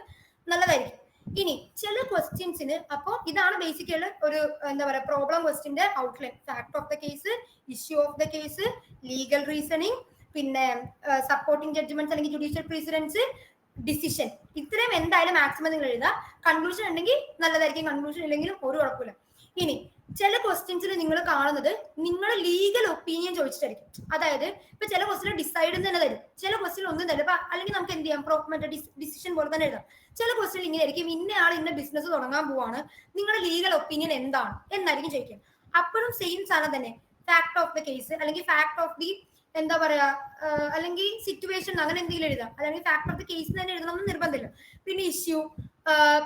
നല്ലതായിരിക്കും. ഇനി ചില ക്വസ്റ്റ്യൻസിന്, അപ്പോൾ ഇതാണ് ബേസിക്കലി ഒരു എന്താ പറയുക പ്രോബ്ലം ക്വസ്റ്റ്യന്റെ outline. Fact of the case, issue of the case, legal reasoning, പിന്നെ സപ്പോർട്ടിങ് ജഡ്ജ്മെന്റ്സ് അല്ലെങ്കിൽ ജുഡീഷ്യൽ പ്രീസിഡൻസ്, ഡിസിഷൻ. ഇത്രയും എന്തായാലും മാക്സിമം നിങ്ങൾ എഴുതുക. കൺക്ലൂഷൻ ഉണ്ടെങ്കിൽ നല്ലതായിരിക്കും, കൺക്ലൂഷൻ ഇല്ലെങ്കിലും ഒരു കുഴപ്പമില്ല. ഇനി ചില ക്വസ്റ്റ്യൻസിൽ നിങ്ങൾ കാണുന്നത് നിങ്ങൾ ലീഗൽ ഒപ്പീനിയൻ ചോദിച്ചിട്ടായിരിക്കും. അതായത് ഇപ്പൊ ചില ക്വസ്റ്റ്യൻ ഡിസൈഡ് തന്നെ തരും, ചില ക്വസ്റ്റ്യൻ ഒന്നും തരും. അപ്പൊ അല്ലെങ്കിൽ നമുക്ക് എന്ത് ചെയ്യാം, മറ്റേ ഡിസിഷൻ പോലെ തന്നെ എഴുതാം. ചില ക്വസ്റ്റ്യൻ ഇങ്ങനെ ആയിരിക്കും, ഇന്നയാൾ ഇന്ന ബിസിനസ് തുടങ്ങാൻ പോവാണ്, നിങ്ങളുടെ ലീഗൽ ഒപ്പീനിയൻ എന്താണ് എന്നായിരിക്കും ചോദിക്കുക. അപ്പോഴും സെയിം സാധനം തന്നെ, ഫാക്ട് ഓഫ് ദ കേസ് അല്ലെങ്കിൽ ഫാക്ട് ഓഫ് ദി എന്താ പറയാ അല്ലെങ്കിൽ സിറ്റുവേഷൻ അങ്ങനെ എന്തെങ്കിലും എഴുതാം, അല്ലെങ്കിൽ ഫാക്ടർ ഓഫ് ദി കേസ് തന്നെ എഴുതണമെന്ന് നിർബന്ധമില്ല. പിന്നെ ഇഷ്യൂ,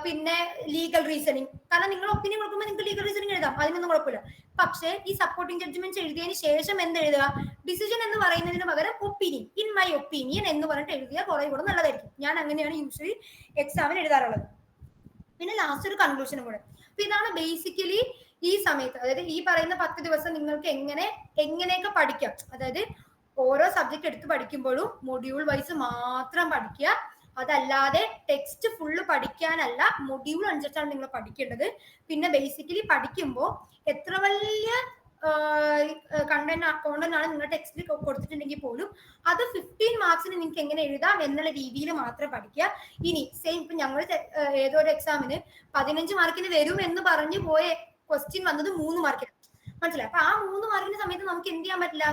പിന്നെ ലീഗൽ റീസണിങ്, കാരണം നിങ്ങൾ ഒപ്പീനിയൻ കൊടുക്കുമ്പോൾ നിങ്ങൾക്ക് ലീഗൽ റീസണിങ് എഴുതാം, അതിനൊന്നും കുഴപ്പമില്ല. പക്ഷേ ഈ സപ്പോർട്ടിംഗ് ജഡ്ജ്മെന്റ്സ് എഴുതിയതിന് ശേഷം എന്ത് എഴുതുക, ഡിസിഷൻ എന്ന് പറയുന്നതിന് പകരം ഒപ്പീനിയൻ, ഇൻ മൈ ഒപ്പീനിയൻ എന്ന് പറഞ്ഞിട്ട് എഴുതിയാൽ കുറെ കൂടെ നല്ലതായിരിക്കും. ഞാൻ അങ്ങനെയാണ് യൂഷ്വലി എക്സാമിന് എഴുതാറുള്ളത്. പിന്നെ ലാസ്റ്റ് ഒരു കൺക്ലൂഷനും കൂടെ. അപ്പൊ ഇതാണ് ബേസിക്കലി ഈ സമയത്ത്, അതായത് ഈ പറയുന്ന 10 ദിവസം നിങ്ങൾക്ക് എങ്ങനെയൊക്കെ പഠിക്കാം, അതായത് ഓരോ സബ്ജക്ട് എടുത്ത് പഠിക്കുമ്പോഴും മൊഡ്യൂൾ വൈസ് മാത്രം പഠിക്കുക. അതല്ലാതെ ടെക്സ്റ്റ് ഫുള്ള് പഠിക്കാനല്ല, മൊഡ്യൂൾ അനുസരിച്ചാണ് നിങ്ങൾ പഠിക്കേണ്ടത്. പിന്നെ ബേസിക്കലി പഠിക്കുമ്പോൾ എത്ര വലിയ കോണ്ടന്റ് ആണ് നിങ്ങൾ ടെക്സ്റ്റിൽ കൊടുത്തിട്ടുണ്ടെങ്കിൽ പോലും അത് 15 മാർക്സിന് നിങ്ങൾക്ക് എങ്ങനെ എഴുതാം എന്നുള്ള രീതിയിൽ മാത്രം പഠിക്കുക. ഇനി സെയിം ഇപ്പൊ ഞങ്ങൾ ഏതോ ഒരു എക്സാമിന് 15 മാർക്കിന് വരും എന്ന് പറഞ്ഞു പോയ ക്വസ്റ്റ്യൻ വന്നത് 3 മാർക്കിന്, മനസ്സിലായി? അപ്പൊ ആ 3 മാർക്കിന്റെ സമയത്ത് നമുക്ക് എന്ത് ചെയ്യാൻ പറ്റില്ല.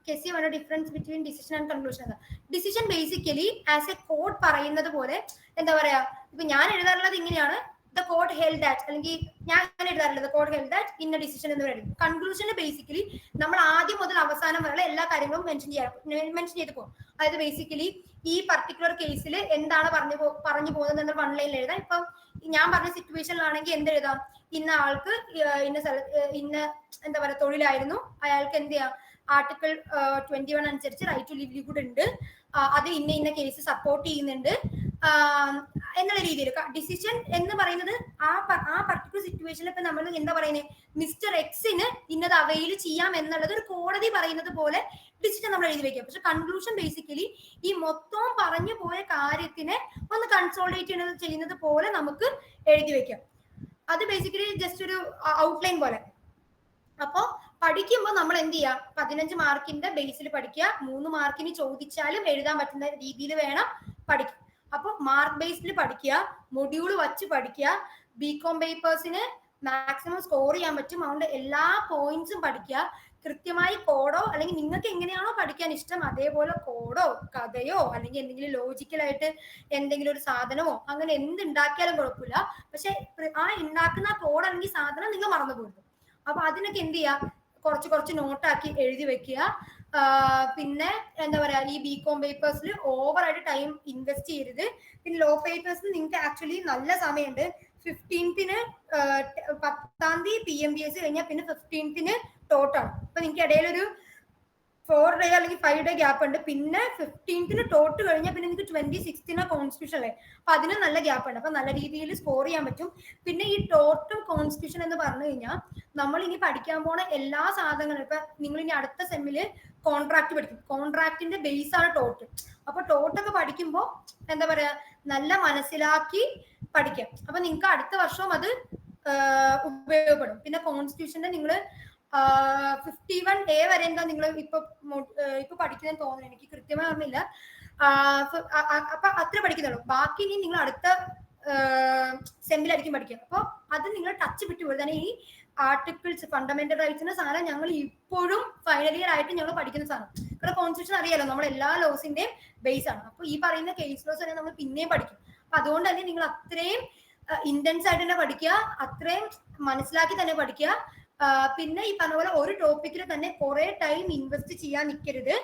കെസി പറഞ്ഞ difference between decision and conclusion. Decision basically as A code പറയുന്നത് പോലെ, എന്താ പറയാ, ഇപ്പൊ ഞാൻ എഴുതാറുള്ളത് ഇങ്ങനെയാണ്, ദ കോഡ് ഹെൽഡ് ദാറ്റ്, അല്ലെങ്കിൽ ഞാൻ അങ്ങനെ എഴുതാറുള്ളത് ദ കോഡ് ഹെൽഡ് ദാറ്റ് ഇന്ന ഡിസിഷൻ എന്ന് പറയുന്നത്. കൺക്ലൂഷന് ബേസിക്കലി നമ്മൾ ആദ്യം മുതൽ അവസാനം വരെയുള്ള എല്ലാ കാര്യങ്ങളും മെൻഷൻ ചെയ്ത് പോകും. അതായത് ബേസിക്കലി ഈ പർട്ടിക്കുലർ കേസിൽ എന്താണ് പറഞ്ഞു പോകുന്നത് എന്ന് 1 ലൈനിൽ എഴുതാം. ഇപ്പം ഞാൻ പറഞ്ഞ സിറ്റുവേഷനിലാണെങ്കിൽ എന്ത് എഴുതാം, ഇന്ന ആൾക്ക് ഇന്ന എന്താ പറയാ തൊഴിലായിരുന്നു, അയാൾക്ക് എന്ത് ചെയ്യാം, ആർട്ടിക്കിൾ 21 അനുസരിച്ച് റൈറ്റ് ടു ലിവ്ലിഹുഡ് ഉണ്ട്, അത് ഇന്ന കേസ് സപ്പോർട്ട് ചെയ്യുന്നുണ്ട് എന്നുള്ള രീതിയിൽ. ഡിസിഷൻ എന്ന് പറയുന്നത് ആ പർട്ടിക്കുലർ സിറ്റുവേഷനിൽ ഇപ്പൊ നമ്മൾ എന്താ പറയുന്നത്, മിസ്റ്റർ എക്സിന് ഇന്നത് അവൈൽ ചെയ്യാം എന്നുള്ളത് ഒരു കോടതി പറയുന്നത് പോലെ ഡിസിഷൻ നമ്മൾ എഴുതി വെക്കുക. പക്ഷെ കൺക്ലൂഷൻ ബേസിക്കലി ഈ മൊത്തം പറഞ്ഞു പോയ കാര്യത്തിനെ ഒന്ന് കൺസോളിഡേറ്റ് ചെയ്യുന്നത് പോലെ നമുക്ക് എഴുതി വെക്കാം. അത് ബേസിക്കലി ജസ്റ്റ് ഒരു ഔട്ട്ലൈൻ പോലെ. അപ്പോ പഠിക്കുമ്പോൾ നമ്മൾ എന്ത് ചെയ്യുക, 15 മാർക്കിന്റെ ബേസിൽ പഠിക്കുക, 3 മാർക്കിന് ചോദിച്ചാലും എഴുതാൻ പറ്റുന്ന രീതിയിൽ വേണം പഠിക്കുക. അപ്പൊ മാർക്ക് ബേസ്ഡിൽ പഠിക്കുക, മൊഡ്യൂൾ വച്ച് പഠിക്കുക, ബികോം പേപ്പേഴ്സിന് മാക്സിമം സ്കോർ ചെയ്യാൻ പറ്റും, അതുകൊണ്ട് എല്ലാ പോയിന്റ്സും പഠിക്കുക. കൃത്യമായി കോഡോ അല്ലെങ്കിൽ നിങ്ങൾക്ക് എങ്ങനെയാണോ പഠിക്കാൻ ഇഷ്ടം അതേപോലെ കോഡോ കഥയോ അല്ലെങ്കിൽ എന്തെങ്കിലും ലോജിക്കലായിട്ട് എന്തെങ്കിലും ഒരു സാധനമോ അങ്ങനെ എന്ത് ഉണ്ടാക്കിയാലും കുഴപ്പമില്ല. പക്ഷെ ആ ഉണ്ടാക്കുന്ന കോഡ് അല്ലെങ്കിൽ സാധനം നിങ്ങൾ മറന്നു പോകുന്നു. അപ്പൊ അതിനൊക്കെ എന്ത് ചെയ്യുക, കുറച്ച് നോട്ടാക്കി എഴുതി വെക്കുക. പിന്നെ എന്താ പറയാ, ഈ ബികോം പേപ്പേഴ്സിൽ ഓവറായിട്ട് ടൈം ഇൻവെസ്റ്റ് ചെയ്യരുത്. പിന്നെ ലോ പേപ്പേഴ്സിൽ നിങ്ങൾക്ക് ആക്ച്വലി നല്ല സമയമുണ്ട്. 15ന് 10ാം തീയതി PMBS കഴിഞ്ഞാൽ പിന്നെ 15ന് ടോട്ടാണ്. അപ്പൊ നിങ്ങൾക്ക് ഇടയിലൊരു 4 ഡേ അല്ലെങ്കിൽ 5 ഡേ ഗ്യാപ്പ് ഉണ്ട്. പിന്നെ 15ന് ടോട്ട് കഴിഞ്ഞാൽ പിന്നെ നിങ്ങൾക്ക് 26ന് കോൺസ്റ്റിറ്റ്യൂഷൻ അല്ലേ, അപ്പൊ അതിന് നല്ല ഗ്യാപ്പ് ഉണ്ട്. അപ്പൊ നല്ല രീതിയിൽ സ്കോർ ചെയ്യാൻ പറ്റും. പിന്നെ ഈ ടോട്ടും കോൺസ്റ്റിറ്റ്യൂഷൻ എന്ന് പറഞ്ഞു കഴിഞ്ഞാൽ നമ്മൾ ഇനി പഠിക്കാൻ പോണ എല്ലാ സാധനങ്ങളും, ഇപ്പൊ നിങ്ങൾ ഇനി അടുത്ത സെമ്മില് കോൺട്രാക്ട് പഠിക്കും, കോൺട്രാക്ടിന്റെ ബേസ് ആണ് ടോട്ട്. അപ്പൊ ടോട്ടൊക്കെ പഠിക്കുമ്പോൾ എന്താ പറയാ, നല്ല മനസ്സിലാക്കി പഠിക്കാം. അപ്പൊ നിങ്ങൾക്ക് അടുത്ത വർഷവും അത് ഉപയോഗപ്പെടും. പിന്നെ കോൺസ്റ്റിറ്റ്യൂഷന്റെ നിങ്ങൾ 51A വരെ എന്താ നിങ്ങൾ ഇപ്പൊ പഠിക്കുന്നതെന്ന് തോന്നുന്നു, എനിക്ക് കൃത്യമായി ഓർമ്മയില്ല. അപ്പൊ അത്ര പഠിക്കുന്നുള്ളൂ. ബാക്കി ഇനി നിങ്ങൾ അടുത്ത സെമ്മിലായിരിക്കും പഠിക്കുക. അപ്പൊ അത് നിങ്ങൾ ടച്ച് വിട്ടു പോയി. ഈ ആർട്ടിക്കിൾസ് ഫണ്ടമെന്റൽ റൈറ്റ്സിന്റെ സാധനം ഞങ്ങൾ ഇപ്പോഴും ഫൈനൽ ഇയർ ആയിട്ട് ഞങ്ങൾ പഠിക്കുന്ന സാധനം. കാരണം കോൺസ്റ്റിറ്റ്യൂഷൻ അറിയാലോ, നമ്മൾ എല്ലാ ലോസിന്റെയും ബേസ് ആണ്. അപ്പൊ ഈ പറയുന്ന കേസ് ലോസ് തന്നെ നമ്മൾ പിന്നെയും പഠിക്കും. അപ്പൊ അതുകൊണ്ട് തന്നെ നിങ്ങൾ അത്രയും ഇന്റൻസ് ആയിട്ട് തന്നെ പഠിക്കുക, അത്രയും മനസ്സിലാക്കി തന്നെ പഠിക്കുക. പിന്നെ ഈ പറഞ്ഞ പോലെ ഒരു ടോപ്പിക്കിൽ തന്നെ കുറെ ടൈം ഇൻവെസ്റ്റ് ചെയ്യാൻ നിൽക്കരുത്.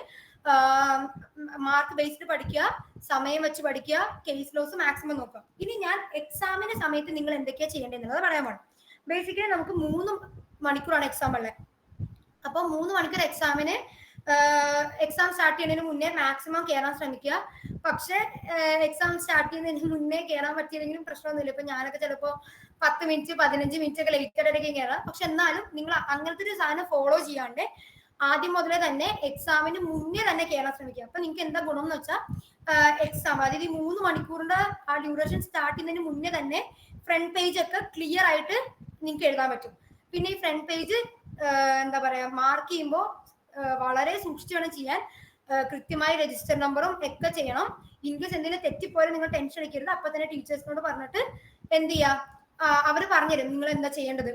മാർക്ക് ബേസ്ഡ് പഠിക്കുക, സമയം വെച്ച് പഠിക്കുക, കേസ് ലോസ് മാക്സിമം നോക്കുക. ഇനി ഞാൻ എക്സാമിന്റെ സമയത്ത് നിങ്ങൾ എന്തൊക്കെയാ ചെയ്യേണ്ടതെന്നുള്ളത് പറയാൻ പാടും. ബേസിക്കലി നമുക്ക് 3 മണിക്കൂറാണ് എക്സാം ഉള്ളത്. അപ്പൊ 3 മണിക്കൂർ എക്സാം സ്റ്റാർട്ട് ചെയ്യുന്നതിന് മുന്നേ മാക്സിമം കയറാൻ ശ്രമിക്കുക. പക്ഷെ എക്സാം സ്റ്റാർട്ട് ചെയ്യുന്നതിന് മുന്നേ കയറാൻ പറ്റിയില്ലെങ്കിലും പ്രശ്നമൊന്നുമില്ല. ഇപ്പൊ ഞാനൊക്കെ ചിലപ്പോ 10 മിനിറ്റ് 15 മിനിറ്റ് ഒക്കെ ലേറ്റ് ആയിട്ടൊക്കെ കയറാം. പക്ഷെ എന്നാലും നിങ്ങൾ അങ്ങനത്തെ ഒരു സാധനം ഫോളോ ചെയ്യാണ്ട് ആദ്യം മുതലേ തന്നെ എക്സാമിന് മുന്നേ തന്നെ കയറാൻ ശ്രമിക്കുക. അപ്പൊ നിങ്ങൾക്ക് എന്താ ഗുണം എന്ന് വെച്ചാൽ, എക്സാം അതായത് ഈ 3 മണിക്കൂറിന്റെ ആ ഡ്യൂറേഷൻ സ്റ്റാർട്ട് ചെയ്യുന്നതിന് മുന്നേ തന്നെ ഫ്രണ്ട് പേജ് ഒക്കെ ക്ലിയർ ആയിട്ട് നിങ്ങൾക്ക് എഴുതാൻ പറ്റും. പിന്നെ ഈ ഫ്രണ്ട് പേജ് എന്താ പറയാ, മാർക്ക് ചെയ്യുമ്പോൾ വളരെ സൂക്ഷിച്ചു വേണം ചെയ്യാൻ. കൃത്യമായി രജിസ്റ്റർ നമ്പറും ഒക്കെ ചെയ്യണം. ഇൻകേസ് എന്തെങ്കിലും തെറ്റിപ്പോയാലും നിങ്ങൾ ടെൻഷൻ അടിക്കരുത്. അപ്പൊ തന്നെ ടീച്ചേഴ്സിനോട് പറഞ്ഞിട്ട് എന്ത് ചെയ്യാം, അവര് പറഞ്ഞുതരും നിങ്ങൾ എന്താ ചെയ്യേണ്ടത്.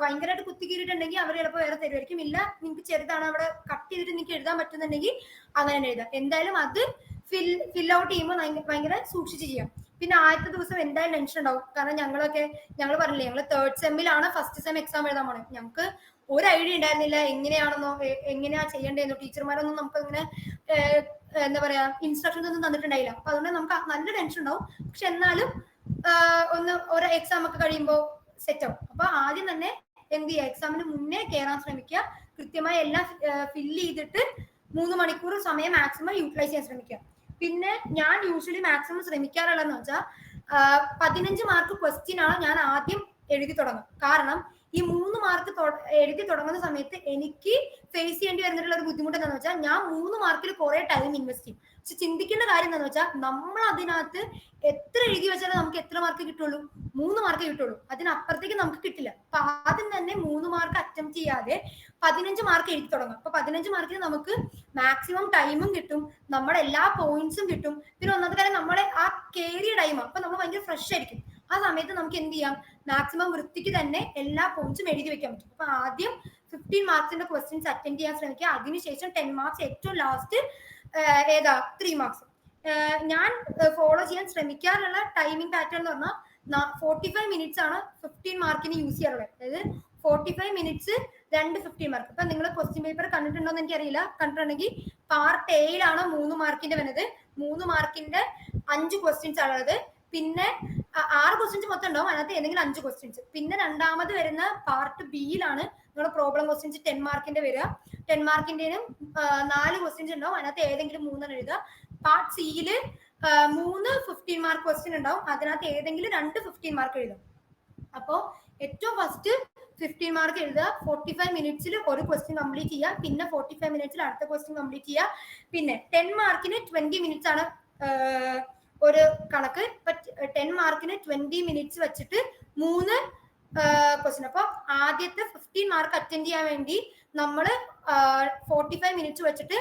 ഭയങ്കരമായിട്ട് കുത്തിക്കീറിയിട്ടുണ്ടെങ്കിൽ അവർ ചിലപ്പോൾ വേറെ തരുമായിരിക്കും. ഇല്ല നിങ്ങൾക്ക് ചെറുതാണ് അവിടെ കട്ട് ചെയ്തിട്ട് നിങ്ങൾക്ക് എഴുതാൻ പറ്റുന്നുണ്ടെങ്കിൽ അങ്ങനെ എഴുതാം. എന്തായാലും അത് ഫിൽ ഔട്ട് ചെയ്യുമ്പോൾ ഭയങ്കര സൂക്ഷിച്ച് ചെയ്യാം. പിന്നെ ആദ്യത്തെ ദിവസം എന്തായാലും ടെൻഷൻ ഉണ്ടാവും. കാരണം ഞങ്ങൾ പറഞ്ഞില്ലേ, ഞങ്ങൾ 3rd സെമ്മിലാണ് ഫസ്റ്റ് സെം എക്സാം എഴുതാൻ പോണേ. ഞങ്ങൾക്ക് ഒരു ഐഡിയ ഉണ്ടായിരുന്നില്ല എങ്ങനെയാ ചെയ്യേണ്ടതെന്നോ. ടീച്ചർമാരൊന്നും നമുക്ക് അങ്ങനെ എന്താ പറയാ ഇൻസ്ട്രക്ഷൻസ് ഒന്നും തന്നിട്ടുണ്ടായില്ല. അപ്പൊ അതുകൊണ്ട് നമുക്ക് നല്ല ടെൻഷൻ ഉണ്ടാവും. പക്ഷെ എന്നാലും ഒരു എക്സാം ഒക്കെ കഴിയുമ്പോൾ സെറ്റ് ആവും. അപ്പൊ ആദ്യം തന്നെ എന്ത് ചെയ്യുക, എക്സാമിന് മുന്നേ കയറാൻ ശ്രമിക്കുക. കൃത്യമായി എല്ലാം ഫില്ല് ചെയ്തിട്ട് 3 മണിക്കൂർ സമയം മാക്സിമം യൂട്ടിലൈസ് ചെയ്യാൻ ശ്രമിക്കുക. പിന്നെ ഞാൻ യൂഷ്വലി മാക്സിമം ശ്രമിക്കാറുള്ളതെന്ന് വെച്ചാൽ 15 മാർക്ക് ക്വസ്റ്റ്യൻ ആണ് ഞാൻ ആദ്യം എഴുതി തുടങ്ങും. കാരണം ഈ 3 മാർക്ക് എഴുതി തുടങ്ങുന്ന സമയത്ത് എനിക്ക് ഫേസ് ചെയ്യേണ്ടി വരുന്നിട്ടുള്ള ഒരു ബുദ്ധിമുട്ട് എന്താണെന്ന് വെച്ചാൽ ഞാൻ 3 മാർക്കിൽ കുറെ ടൈം ഇൻവെസ്റ്റ് ചെയ്യും. പക്ഷെ ചിന്തിക്കേണ്ട കാര്യം എന്താണെന്ന് വെച്ചാൽ നമ്മൾ അതിനകത്ത് എത്ര എഴുതി വെച്ചാലും നമുക്ക് എത്ര മാർക്ക് കിട്ടുള്ളൂ? 3 മാർക്ക് കിട്ടുള്ളൂ. അതിനപ്പുറത്തേക്ക് നമുക്ക് കിട്ടില്ല. അപ്പൊ ആദ്യം തന്നെ 3 മാർക്ക് അറ്റംപ്റ്റ് ചെയ്യാതെ 15 മാർക്ക് എഴുതി തുടങ്ങും. അപ്പൊ 15 മാർക്കിന് നമുക്ക് മാക്സിമം ടൈമും കിട്ടും, നമ്മുടെ എല്ലാ പോയിന്റ്സും കിട്ടും. പിന്നെ ഒന്നാമത്തെ കാര്യം നമ്മളെ ആ കേറിയ ടൈം, അപ്പൊ നമ്മൾ ഭയങ്കര ഫ്രഷ് ആയിരിക്കും. ആ സമയത്ത് നമുക്ക് എന്ത് ചെയ്യാം, മാക്സിമം വൃത്തിക്ക് തന്നെ എല്ലാ പോയിന്റ്സും എഴുതി വെക്കാൻ പറ്റും. അപ്പൊ ആദ്യം 15 മാർക്സിന്റെ ക്വസ്റ്റ്യൻസ് അറ്റൻഡ് ചെയ്യാൻ ശ്രമിക്കുക. അതിനുശേഷം 10 മാർക്സ്, ഏറ്റവും ലാസ്റ്റ് 3 മാർക്സ്. ഞാൻ ഫോളോ ചെയ്യാൻ ശ്രമിക്കാറുള്ള ടൈമിംഗ് പാറ്റേൺ എന്ന് പറഞ്ഞാൽ 45 മിനിറ്റ്സ് ആണ് 15 മാർക്കിന് യൂസ് ചെയ്യാറുള്ളത്. അതായത് 45 മിനിറ്റ്സ് 2 15 മാർക്ക്. ഇപ്പൊ നിങ്ങൾ ക്വസ്റ്റ്യൻ പേപ്പർ കണ്ടിട്ടുണ്ടോ എന്ന് എനിക്കറിയില്ല. കണ്ടിട്ടുണ്ടെങ്കിൽ പാർട്ട് എയിലാണ് 3 മാർക്കിന്റെ വരുന്നത്. 3 മാർക്കിന്റെ 5 ക്വസ്റ്റ്യൻസ് ആണുള്ളത്. പിന്നെ 6 ക്വസ്റ്റ്യൻസ് മൊത്തം ഉണ്ടാവും, അതിനകത്ത് ഏതെങ്കിലും 5 ക്വസ്റ്റ്യൻസ്. പിന്നെ രണ്ടാമത് വരുന്ന പാർട്ട് ബിയിലാണ് നിങ്ങളുടെ പ്രോബ്ലം ക്വസ്റ്റ്യൻസ് 10 മാർക്കിന്റെ വരിക. 10 മാർക്കിന്റെയും 4 ക്വസ്റ്റ്യൻസ് ഉണ്ടാവും, അതിനകത്ത് ഏതെങ്കിലും 3 എഴുതുക. പാർട്ട് സിയില് 3 15 മാർക്ക് ക്വസ്റ്റ്യൻ ഉണ്ടാവും, അതിനകത്ത് ഏതെങ്കിലും 2 15 മാർക്ക് എഴുതാം. അപ്പോ ഏറ്റവും ഫസ്റ്റ് 15 മാർക്ക് എഴുതുക. 45 മിനിറ്റ്സിൽ ഒരു ക്വസ്റ്റ്യൻ കംപ്ലീറ്റ് ചെയ്യുക. പിന്നെ 45 മിനിറ്റ്സിൽ അടുത്ത ക്വസ്റ്റ്യൻ കംപ്ലീറ്റ് ചെയ്യുക. പിന്നെ 10 മാർക്കിന് 20 മിനിറ്റ്സ് ആണ് ഒരു കണക്ക്. ഇപ്പൊ 10 മാർക്കിന് 20 മിനിറ്റ്സ് വെച്ചിട്ട് 3 ക്വസ്റ്റ്യൻ. അപ്പൊ ആദ്യത്തെ 15 മാർക്ക് അറ്റൻഡ് ചെയ്യാൻ വേണ്ടി നമ്മൾ 45 മിനിറ്റ്സ് വെച്ചിട്ട്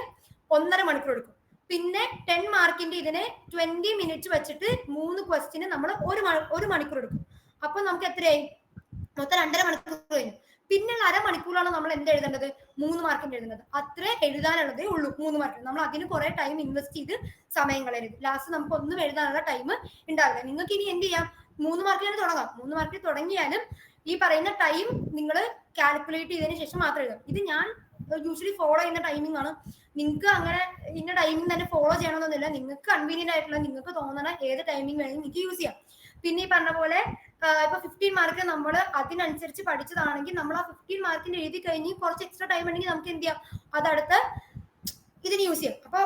1.5 മണിക്കൂർ എടുക്കും. പിന്നെ 10 മാർക്കിന്റെ ഇതിന് 20 മിനിറ്റ്സ് വെച്ചിട്ട് 3 ക്വസ്റ്റ്യന് നമ്മൾ 1 മണിക്കൂർ എടുക്കും. അപ്പൊ നമുക്ക് എത്രയായി? മൊത്തം 2.5 മണിക്കൂർ കഴിഞ്ഞു. പിന്നെയുള്ള അരമണിക്കൂറാണ് നമ്മൾ എന്ത് എഴുതേണ്ടത്? 3 മാർക്കിന്റെ എഴുതുന്നത്. അത്രേ എഴുതാനുള്ളതേ ഉള്ളൂ 3 മാർക്കിന്. നമ്മൾ അതിന് കുറെ ടൈം ഇൻവെസ്റ്റ് ചെയ്ത് സമയം കളയരുത്. ലാസ്റ്റ് നമുക്ക് ഒന്നും എഴുതാനുള്ള ടൈം ഉണ്ടാവില്ല. നിങ്ങൾക്ക് ഇനി എന്ത് ചെയ്യാം, 3 മാർക്കിന് തുടങ്ങാം. 3 മാർക്കിൽ തുടങ്ങിയാലും ഈ പറയുന്ന ടൈം നിങ്ങൾ കാൽക്കുലേറ്റ് ചെയ്തതിന് ശേഷം മാത്രം എഴുതാം. ഇത് ഞാൻ യൂഷ്വലി ഫോളോ ചെയ്യുന്ന ടൈമിംഗ് ആണ്. നിങ്ങൾക്ക് അങ്ങനെ ഇന്ന ടൈമിംഗ് തന്നെ ഫോളോ ചെയ്യണമെന്നൊന്നുമില്ല. നിങ്ങൾക്ക് കൺവീനിയന്റ് ആയിട്ടുള്ള, നിങ്ങൾക്ക് തോന്നണ ഏത് ടൈമിംഗ് വേണമെങ്കിൽ നിങ്ങൾക്ക് യൂസ് ചെയ്യാം. പിന്നെ ഈ പറഞ്ഞ പോലെ ഇപ്പൊ 15 മാർക്ക് നമ്മൾ അതിനനുസരിച്ച് പഠിച്ചതാണെങ്കിൽ നമ്മൾ ആ 15 മാർക്കിന് എഴുതി കഴിഞ്ഞ് കുറച്ച് എക്സ്ട്രാ ടൈം ഉണ്ടെങ്കിൽ നമുക്ക് എന്ത് ചെയ്യാം, അതടുത്ത ഇതിന് യൂസ് ചെയ്യാം. അപ്പൊ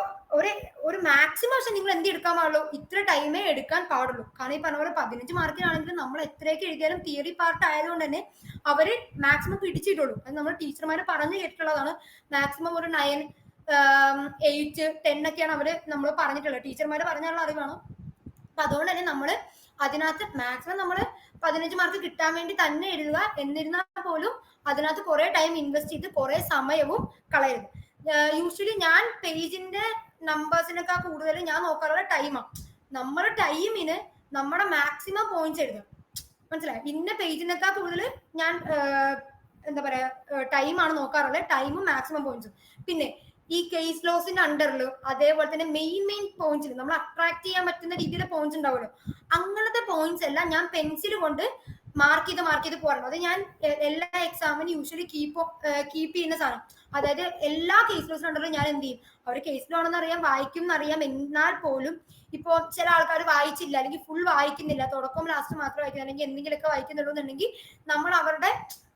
ഒരു മാക്സിമം പക്ഷെ നിങ്ങൾ എന്ത് എടുക്കാൻ പാടുള്ളൂ, ഇത്ര ടൈമേ എടുക്കാൻ പാടുള്ളൂ. കാരണം ഈ പറഞ്ഞ പോലെ 15 മാർക്കിനാണെങ്കിലും നമ്മൾ എത്രയൊക്കെ എഴുതിയാലും തിയറി പാർട്ട് ആയതുകൊണ്ട് തന്നെ അവര് മാക്സിമം പിടിച്ചിട്ടുള്ളൂ. അത് നമ്മൾ ടീച്ചർമാര് പറഞ്ഞു കേട്ടിട്ടുള്ളതാണ്. മാക്സിമം ഒരു 9, 8, 10 ഒക്കെയാണ് അവര് നമ്മൾ പറഞ്ഞിട്ടുള്ളത്. ടീച്ചർമാര് പറഞ്ഞുള്ള അറിവാണ്. അപ്പൊ അതുകൊണ്ട് തന്നെ നമ്മള് അതിനകത്ത് മാക്സിമം നമ്മൾ 15 മാർക്ക് കിട്ടാൻ വേണ്ടി തന്നെ എഴുതുക. എന്നിരുന്നാൽ പോലും അതിനകത്ത് കുറെ ടൈം ഇൻവെസ്റ്റ് ചെയ്ത് കുറെ സമയവും കളയരുത്. യൂഷ്വലി ഞാൻ പേജിന്റെ നമ്പേഴ്സിനൊക്കെ കൂടുതൽ ഞാൻ നോക്കാറുള്ള ടൈമാണ്. നമ്മുടെ ടൈമിന് നമ്മുടെ മാക്സിമം പോയിന്റ്സ് എഴുതാം. മനസ്സിലായി? ഇന്ന പേജിനൊക്കെ കൂടുതൽ ഞാൻ എന്താ പറയാ ടൈമാണ് നോക്കാറുള്ളത്. ടൈമും മാക്സിമം പോയിന്റ്സും. പിന്നെ ഈ കേസ് ലോസിന്റെ അണ്ടറിൽ അതേപോലെ തന്നെ മെയിൻ പോയിന്റ്സിൽ നമ്മൾ അട്രാക്ട് ചെയ്യാൻ പറ്റുന്ന രീതിയിലെ പോയിന്റ്സ് ഉണ്ടാവുമല്ലോ, അങ്ങനത്തെ പോയിന്റ്സ് എല്ലാം ഞാൻ പെൻസിൽ കൊണ്ട് മാർക്ക് ചെയ്ത് പോകാറുണ്ട്. അത് ഞാൻ എല്ലാ എക്സാമിനും യൂഷ്വലി കീപ്പ് ചെയ്യുന്ന സാധനം. അതായത് എല്ലാ കേസ് ലോസിന്റെ അണ്ടറിലും ഞാൻ എന്ത് ചെയ്യും, അവർ കേസ് ലോ ആണെന്ന് അറിയാം, വായിക്കും എന്നറിയാം. എന്നാൽ പോലും ഇപ്പോ ചില ആൾക്കാർ വായിച്ചില്ല, അല്ലെങ്കിൽ ഫുൾ വായിക്കുന്നില്ല, തുടക്കം ലാസ്റ്റ് മാത്രം വായിക്കുന്നത്, അല്ലെങ്കിൽ എന്തെങ്കിലുമൊക്കെ വായിക്കുന്നുള്ളൂ എന്നുണ്ടെങ്കിൽ നമ്മൾ അവരുടെ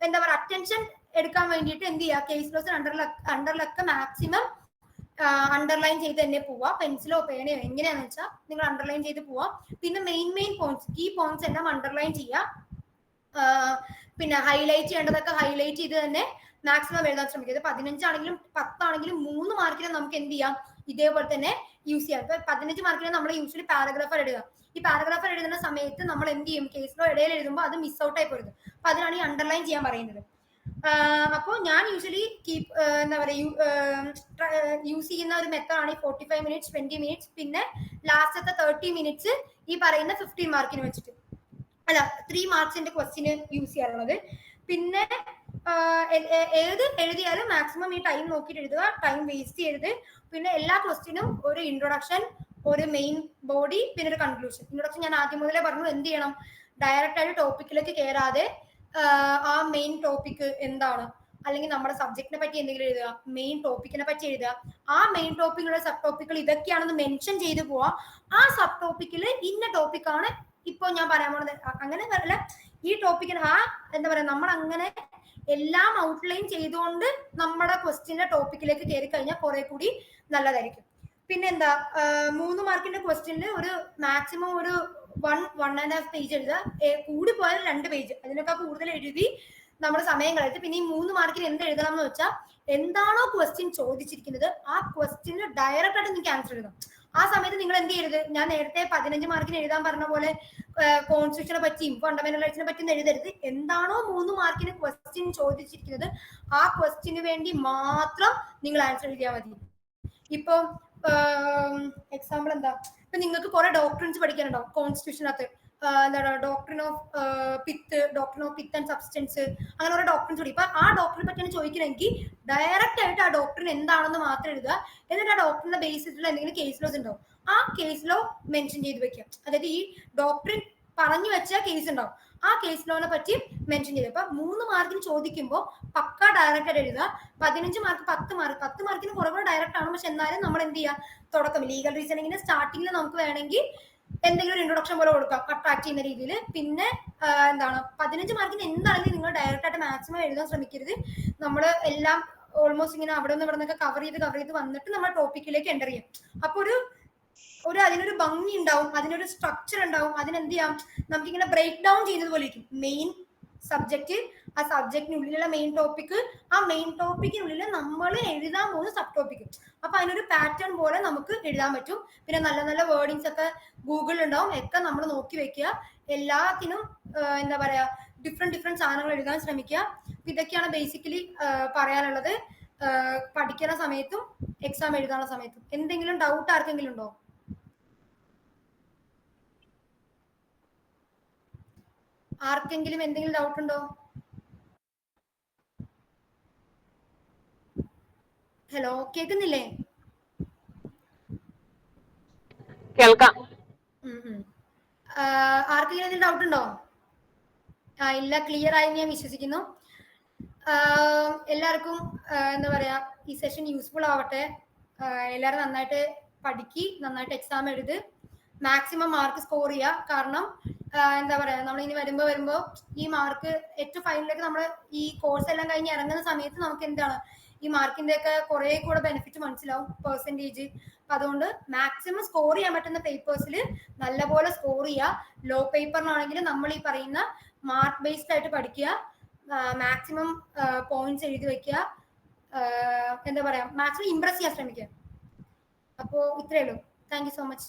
എന്താ പറയുക അറ്റൻഷൻ എടുക്കാൻ വേണ്ടിയിട്ട് എന്ത് ചെയ്യുക, കേസ് ലോസിന് അണ്ടറിലൊക്കെ മാക്സിമം അണ്ടർലൈൻ ചെയ്ത് തന്നെ പോവാ. പെൻസിലോ പേനയോ എങ്ങനെയാന്ന് വെച്ചാൽ നിങ്ങൾ അണ്ടർലൈൻ ചെയ്ത് പോവാം. പിന്നെ മെയിൻ പോയിന്റ്സ്, കീ പോയിന്റ്സ് എല്ലാം അണ്ടർലൈൻ ചെയ്യുക. പിന്നെ ഹൈലൈറ്റ് ചെയ്യേണ്ടതൊക്കെ ഹൈലൈറ്റ് ചെയ്ത് തന്നെ മാക്സിമം എഴുതാൻ ശ്രമിക്കുക. 15 ആണെങ്കിലും 10 ആണെങ്കിലും 3 മാർക്കിന് നമുക്ക് എന്ത് ചെയ്യാം, ഇതേപോലെ തന്നെ യൂസ് ചെയ്യാം. ഇപ്പൊ 15 മാർക്കിന് നമ്മൾ യൂഷ്വലി പാരഗ്രാഫർ എഴുതുക. ഈ പാരഗ്രാഫർ എഴുതുന്ന സമയത്ത് നമ്മൾ എന്ത് ചെയ്യും, കേസിലോ ഇടയിൽ എഴുതുമ്പോൾ അത് മിസ് ഔട്ട് ആയി പോരുത്. അപ്പൊ അതിനാണ് ഈ അണ്ടർലൈൻ ചെയ്യാൻ പറയുന്നത്. അപ്പോൾ ഞാൻ യൂഷ്വലി എന്താ പറയുക യൂസ് ചെയ്യുന്ന ഒരു മെത്തേഡാണ് ഈ 45 മിനിറ്റ്സ്, 20 മിനിറ്റ്സ്, പിന്നെ ലാസ്റ്റത്തെ 30 മിനിറ്റ്സ് ഈ പറയുന്ന 15 മാർക്കിന് വെച്ചിട്ട്, അല്ല 3 മാർക്സിന്റെ ക്വസ്റ്റ്യന് യൂസ് ചെയ്യാറുള്ളത്. പിന്നെ ഏത് എഴുതിയാലും മാക്സിമം ഈ ടൈം നോക്കിയിട്ട് എഴുതുക, ടൈം വേസ്റ്റ് ചെയ്യരുത്. പിന്നെ എല്ലാ ക്വസ്റ്റ്യനും ഒരു ഇൻട്രൊഡക്ഷൻ, ഒരു മെയിൻ ബോഡി, പിന്നെ ഒരു കൺക്ലൂഷൻ. ഇൻട്രൊഡക്ഷൻ ഞാൻ ആദ്യം മുതലേ പറഞ്ഞു. എന്ത് ചെയ്യണം, ഡയറക്റ്റ് ആയിട്ട് ടോപ്പിക്കിലേക്ക് കയറാതെ ആ മെയിൻ ടോപ്പിക് എന്താണ്, അല്ലെങ്കിൽ നമ്മുടെ സബ്ജക്റ്റിനെ പറ്റി എന്തെങ്കിലും എഴുതുക, മെയിൻ ടോപ്പിക്കിനെ പറ്റി എഴുതുക. ആ മെയിൻ ടോപ്പിക്കുള്ള സബ് ടോപ്പിക്കുകൾ ഇതൊക്കെയാണെന്ന് മെൻഷൻ ചെയ്ത് പോവാ. ആ സബ് ടോപ്പിക്കിൽ ഇന്ന ടോപ്പിക്കാണ് ഇപ്പൊ ഞാൻ പറയാൻ പോണത്. അങ്ങനെ അല്ല, ഈ ടോപ്പിക്കിന് എന്താ പറയാ, നമ്മൾ അങ്ങനെ എല്ലാം ഔട്ട്ലൈൻ ചെയ്തുകൊണ്ട് നമ്മുടെ ക്വസ്റ്റ്യന്റെ ടോപ്പിക്കിലേക്ക് കയറി കഴിഞ്ഞാൽ കുറെ കൂടി നല്ലതായിരിക്കും. പിന്നെ എന്താ, 3 മാർക്കിന്റെ ക്വസ്റ്റ്യനിൽ ഒരു മാക്സിമം ഒരു 1.5 പേജ് എഴുതുക, കൂടി പോയാൽ 2 പേജ്, അതിനൊക്കെ കൂടുതൽ എഴുതി നമ്മുടെ സമയം കളയിട്ട്. പിന്നെ ഈ 3 മാർക്കിന് എന്ത് എഴുതണം എന്ന് വെച്ചാൽ, എന്താണോ ക്വസ്റ്റ്യൻ ചോദിച്ചിരിക്കുന്നത് ആ ക്വസ്റ്റ്യന് ഡയറക്റ്റ് ആയിട്ട് നിങ്ങൾക്ക് ആൻസർ എഴുതാം. ആ സമയത്ത് നിങ്ങൾ എന്ത് ചെയ്യരുത്, ഞാൻ നേരത്തെ 15 മാർക്കിന് എഴുതാൻ പറഞ്ഞ പോലെ കോൺസ്റ്റിറ്റ്യൂഷനെ പറ്റിയും ഫണ്ടമെന്റൽ റൈറ്റ്സിനെ പറ്റിയും എഴുതരുത്. എന്താണോ 3 മാർക്കിന് ക്വസ്റ്റ്യൻ ചോദിച്ചിരിക്കുന്നത് ആ ക്വസ്റ്റ്യന് വേണ്ടി മാത്രം നിങ്ങൾ ആൻസർ എഴുതിയാൽ മതി. ഇപ്പൊ എക്സാമ്പിൾ എന്താ, ഇപ്പൊ നിങ്ങൾക്ക് കുറെ ഡോക്ടറിൻസ് പഠിക്കാനുണ്ടാവും കോൺസ്റ്റിറ്റ്യൂഷനകത്ത്. എന്താണ് doctrine of pith and substance, അങ്ങനെ ഓരോ ഡോക്ടറിൻസ് പഠിക്കും. അപ്പൊ ആ ഡോക്ടറിനെ പറ്റിയാണ് ചോദിക്കണമെങ്കിൽ ഡയറക്റ്റ് ആയിട്ട് ആ ഡോക്ടറിന് എന്താണെന്ന് മാത്രം എഴുതുക. എന്നിട്ട് ആ ഡോക്ടറിന്റെ ബേസിസിലുള്ള എന്തെങ്കിലും കേസ് ലോസ് ഉണ്ടാവും, ആ കേസ് ലോ മെൻഷൻ ചെയ്ത് വെക്കാം. അതായത് ഈ ഡോക്ടറിൻ പറഞ്ഞു വെച്ച കേസ് ഉണ്ടാവും, ആ കേസ് ലോനെ പറ്റി മെൻഷൻ ചെയ്ത്. അപ്പൊ 3 മാർക്കിന് ചോദിക്കുമ്പോൾ പക്ക ഡയറക്റ്റ് ആയിട്ട് എഴുതുക. 15 മാർക്ക് 10 മാർക്കിന് കുറവ് ഡയറക്റ്റ് ആണ്. പക്ഷെ എന്നാലും നമ്മൾ എന്ത് ചെയ്യുക, തുടക്കം ലീഗൽ റീസണിങ്ങിന് സ്റ്റാർട്ടിങ്ങിൽ നമുക്ക് വേണമെങ്കിൽ എന്തെങ്കിലും ഒരു ഇൻട്രൊഡക്ഷൻ പോലെ കൊടുക്കാം, അട്രാക്ട് ചെയ്യുന്ന രീതിയിൽ. പിന്നെ എന്താണ്, 15 മാർക്കിന് എന്താണെങ്കിലും നിങ്ങൾ ഡയറക്റ്റ് ആയിട്ട് മാക്സിമം എഴുതാൻ ശ്രമിക്കരുത്. നമ്മൾ എല്ലാം ഓൾമോസ്റ്റ് ഇങ്ങനെ അവിടെ നിന്ന് ഇവിടെ നിന്നൊക്കെ കവർ ചെയ്ത് വന്നിട്ട് നമ്മൾ ടോപ്പിക്കിലേക്ക് എൻ്റർ ചെയ്യും. അപ്പൊ അതിനൊരു ഭംഗി ഉണ്ടാവും, അതിനൊരു സ്ട്രക്ചർ ഉണ്ടാവും. അതിനെന്ത് ചെയ്യാം, നമുക്കിങ്ങനെ ബ്രേക്ക് ഡൗൺ ചെയ്യുന്നത് പോലെ ഇരിക്കും. മെയിൻ സബ്ജക്റ്റ്, ആ സബ്ജക്റ്റിനുള്ളിലുള്ള മെയിൻ ടോപ്പിക്, ആ മെയിൻ ടോപ്പിക്കിനുള്ളിൽ നമ്മൾ എഴുതാൻ പോകുന്ന സബ് ടോപ്പിക്. അപ്പൊ അതിനൊരു പാറ്റേൺ പോലെ നമുക്ക് എഴുതാൻ പറ്റും. പിന്നെ നല്ല നല്ല വേർഡിങ്സ് ഒക്കെ ഗൂഗിളിൽ ഉണ്ടാവും, ഒക്കെ നമ്മൾ നോക്കി വെക്കുക. എല്ലാത്തിനും എന്താ പറയാ, ഡിഫറെന്റ് സാധനങ്ങൾ എഴുതാൻ ശ്രമിക്കുക. ഇതൊക്കെയാണ് ബേസിക്കലി പറയാനുള്ളത്. പഠിക്കുന്ന സമയത്തും എക്സാം എഴുതാനുള്ള സമയത്തും. എന്തെങ്കിലും ഡൗട്ട് ആർക്കെങ്കിലും ഉണ്ടോ? ആർക്കെങ്കിലും എന്തെങ്കിലും ഡൗട്ട് ഉണ്ടോ? ഹലോ, കേൾക്കുന്നില്ലേ? കേൾക്കാം. ആർക്കെങ്കിലും എന്തെങ്കിലും ഡൗട്ട് ഉണ്ടോ? ഇല്ല, ക്ലിയർ ആയി ഞാൻ വിശ്വസിക്കുന്നു. എല്ലാവർക്കും എന്താ പറയാ, ഈ സെഷൻ യൂസ്ഫുൾ ആവട്ടെ. എല്ലാവരും നന്നായിട്ട് പഠിക്കി, നന്നായിട്ട് എക്സാം എഴുത്, മാക്സിമം മാർക്ക് സ്കോർ ചെയ്യുക. കാരണം എന്താ പറയാ, നമ്മൾ ഇനി വരുമ്പോ ഈ മാർക്ക് ഏറ്റവും ഫൈനലിലേക്ക് നമ്മൾ ഈ കോഴ്സ് എല്ലാം കഴിഞ്ഞ് ഇറങ്ങുന്ന സമയത്ത് നമുക്ക് എന്താണ്, ഈ മാർക്കിന്റെ ഒക്കെ കുറെ കൂടെ ബെനിഫിറ്റ് മനസ്സിലാവും, പെർസെന്റേജ്. അതുകൊണ്ട് മാക്സിമം സ്കോർ ചെയ്യാൻ പറ്റുന്ന പേപ്പേഴ്സിൽ നല്ലപോലെ സ്കോർ ചെയ്യുക. ലോ പേപ്പറിനാണെങ്കിൽ നമ്മൾ ഈ പറയുന്ന മാർക്ക് ബേസ്ഡ് ആയിട്ട് പഠിക്കുക, മാക്സിമം പോയിന്റ്സ് എഴുതി വെക്കുക, എന്താ പറയാ, മാക്സിമം ഇംപ്രസ് ചെയ്യാൻ ശ്രമിക്കുക. അപ്പോൾ ഇത്രയേ ഉള്ളൂ. Thank you so much.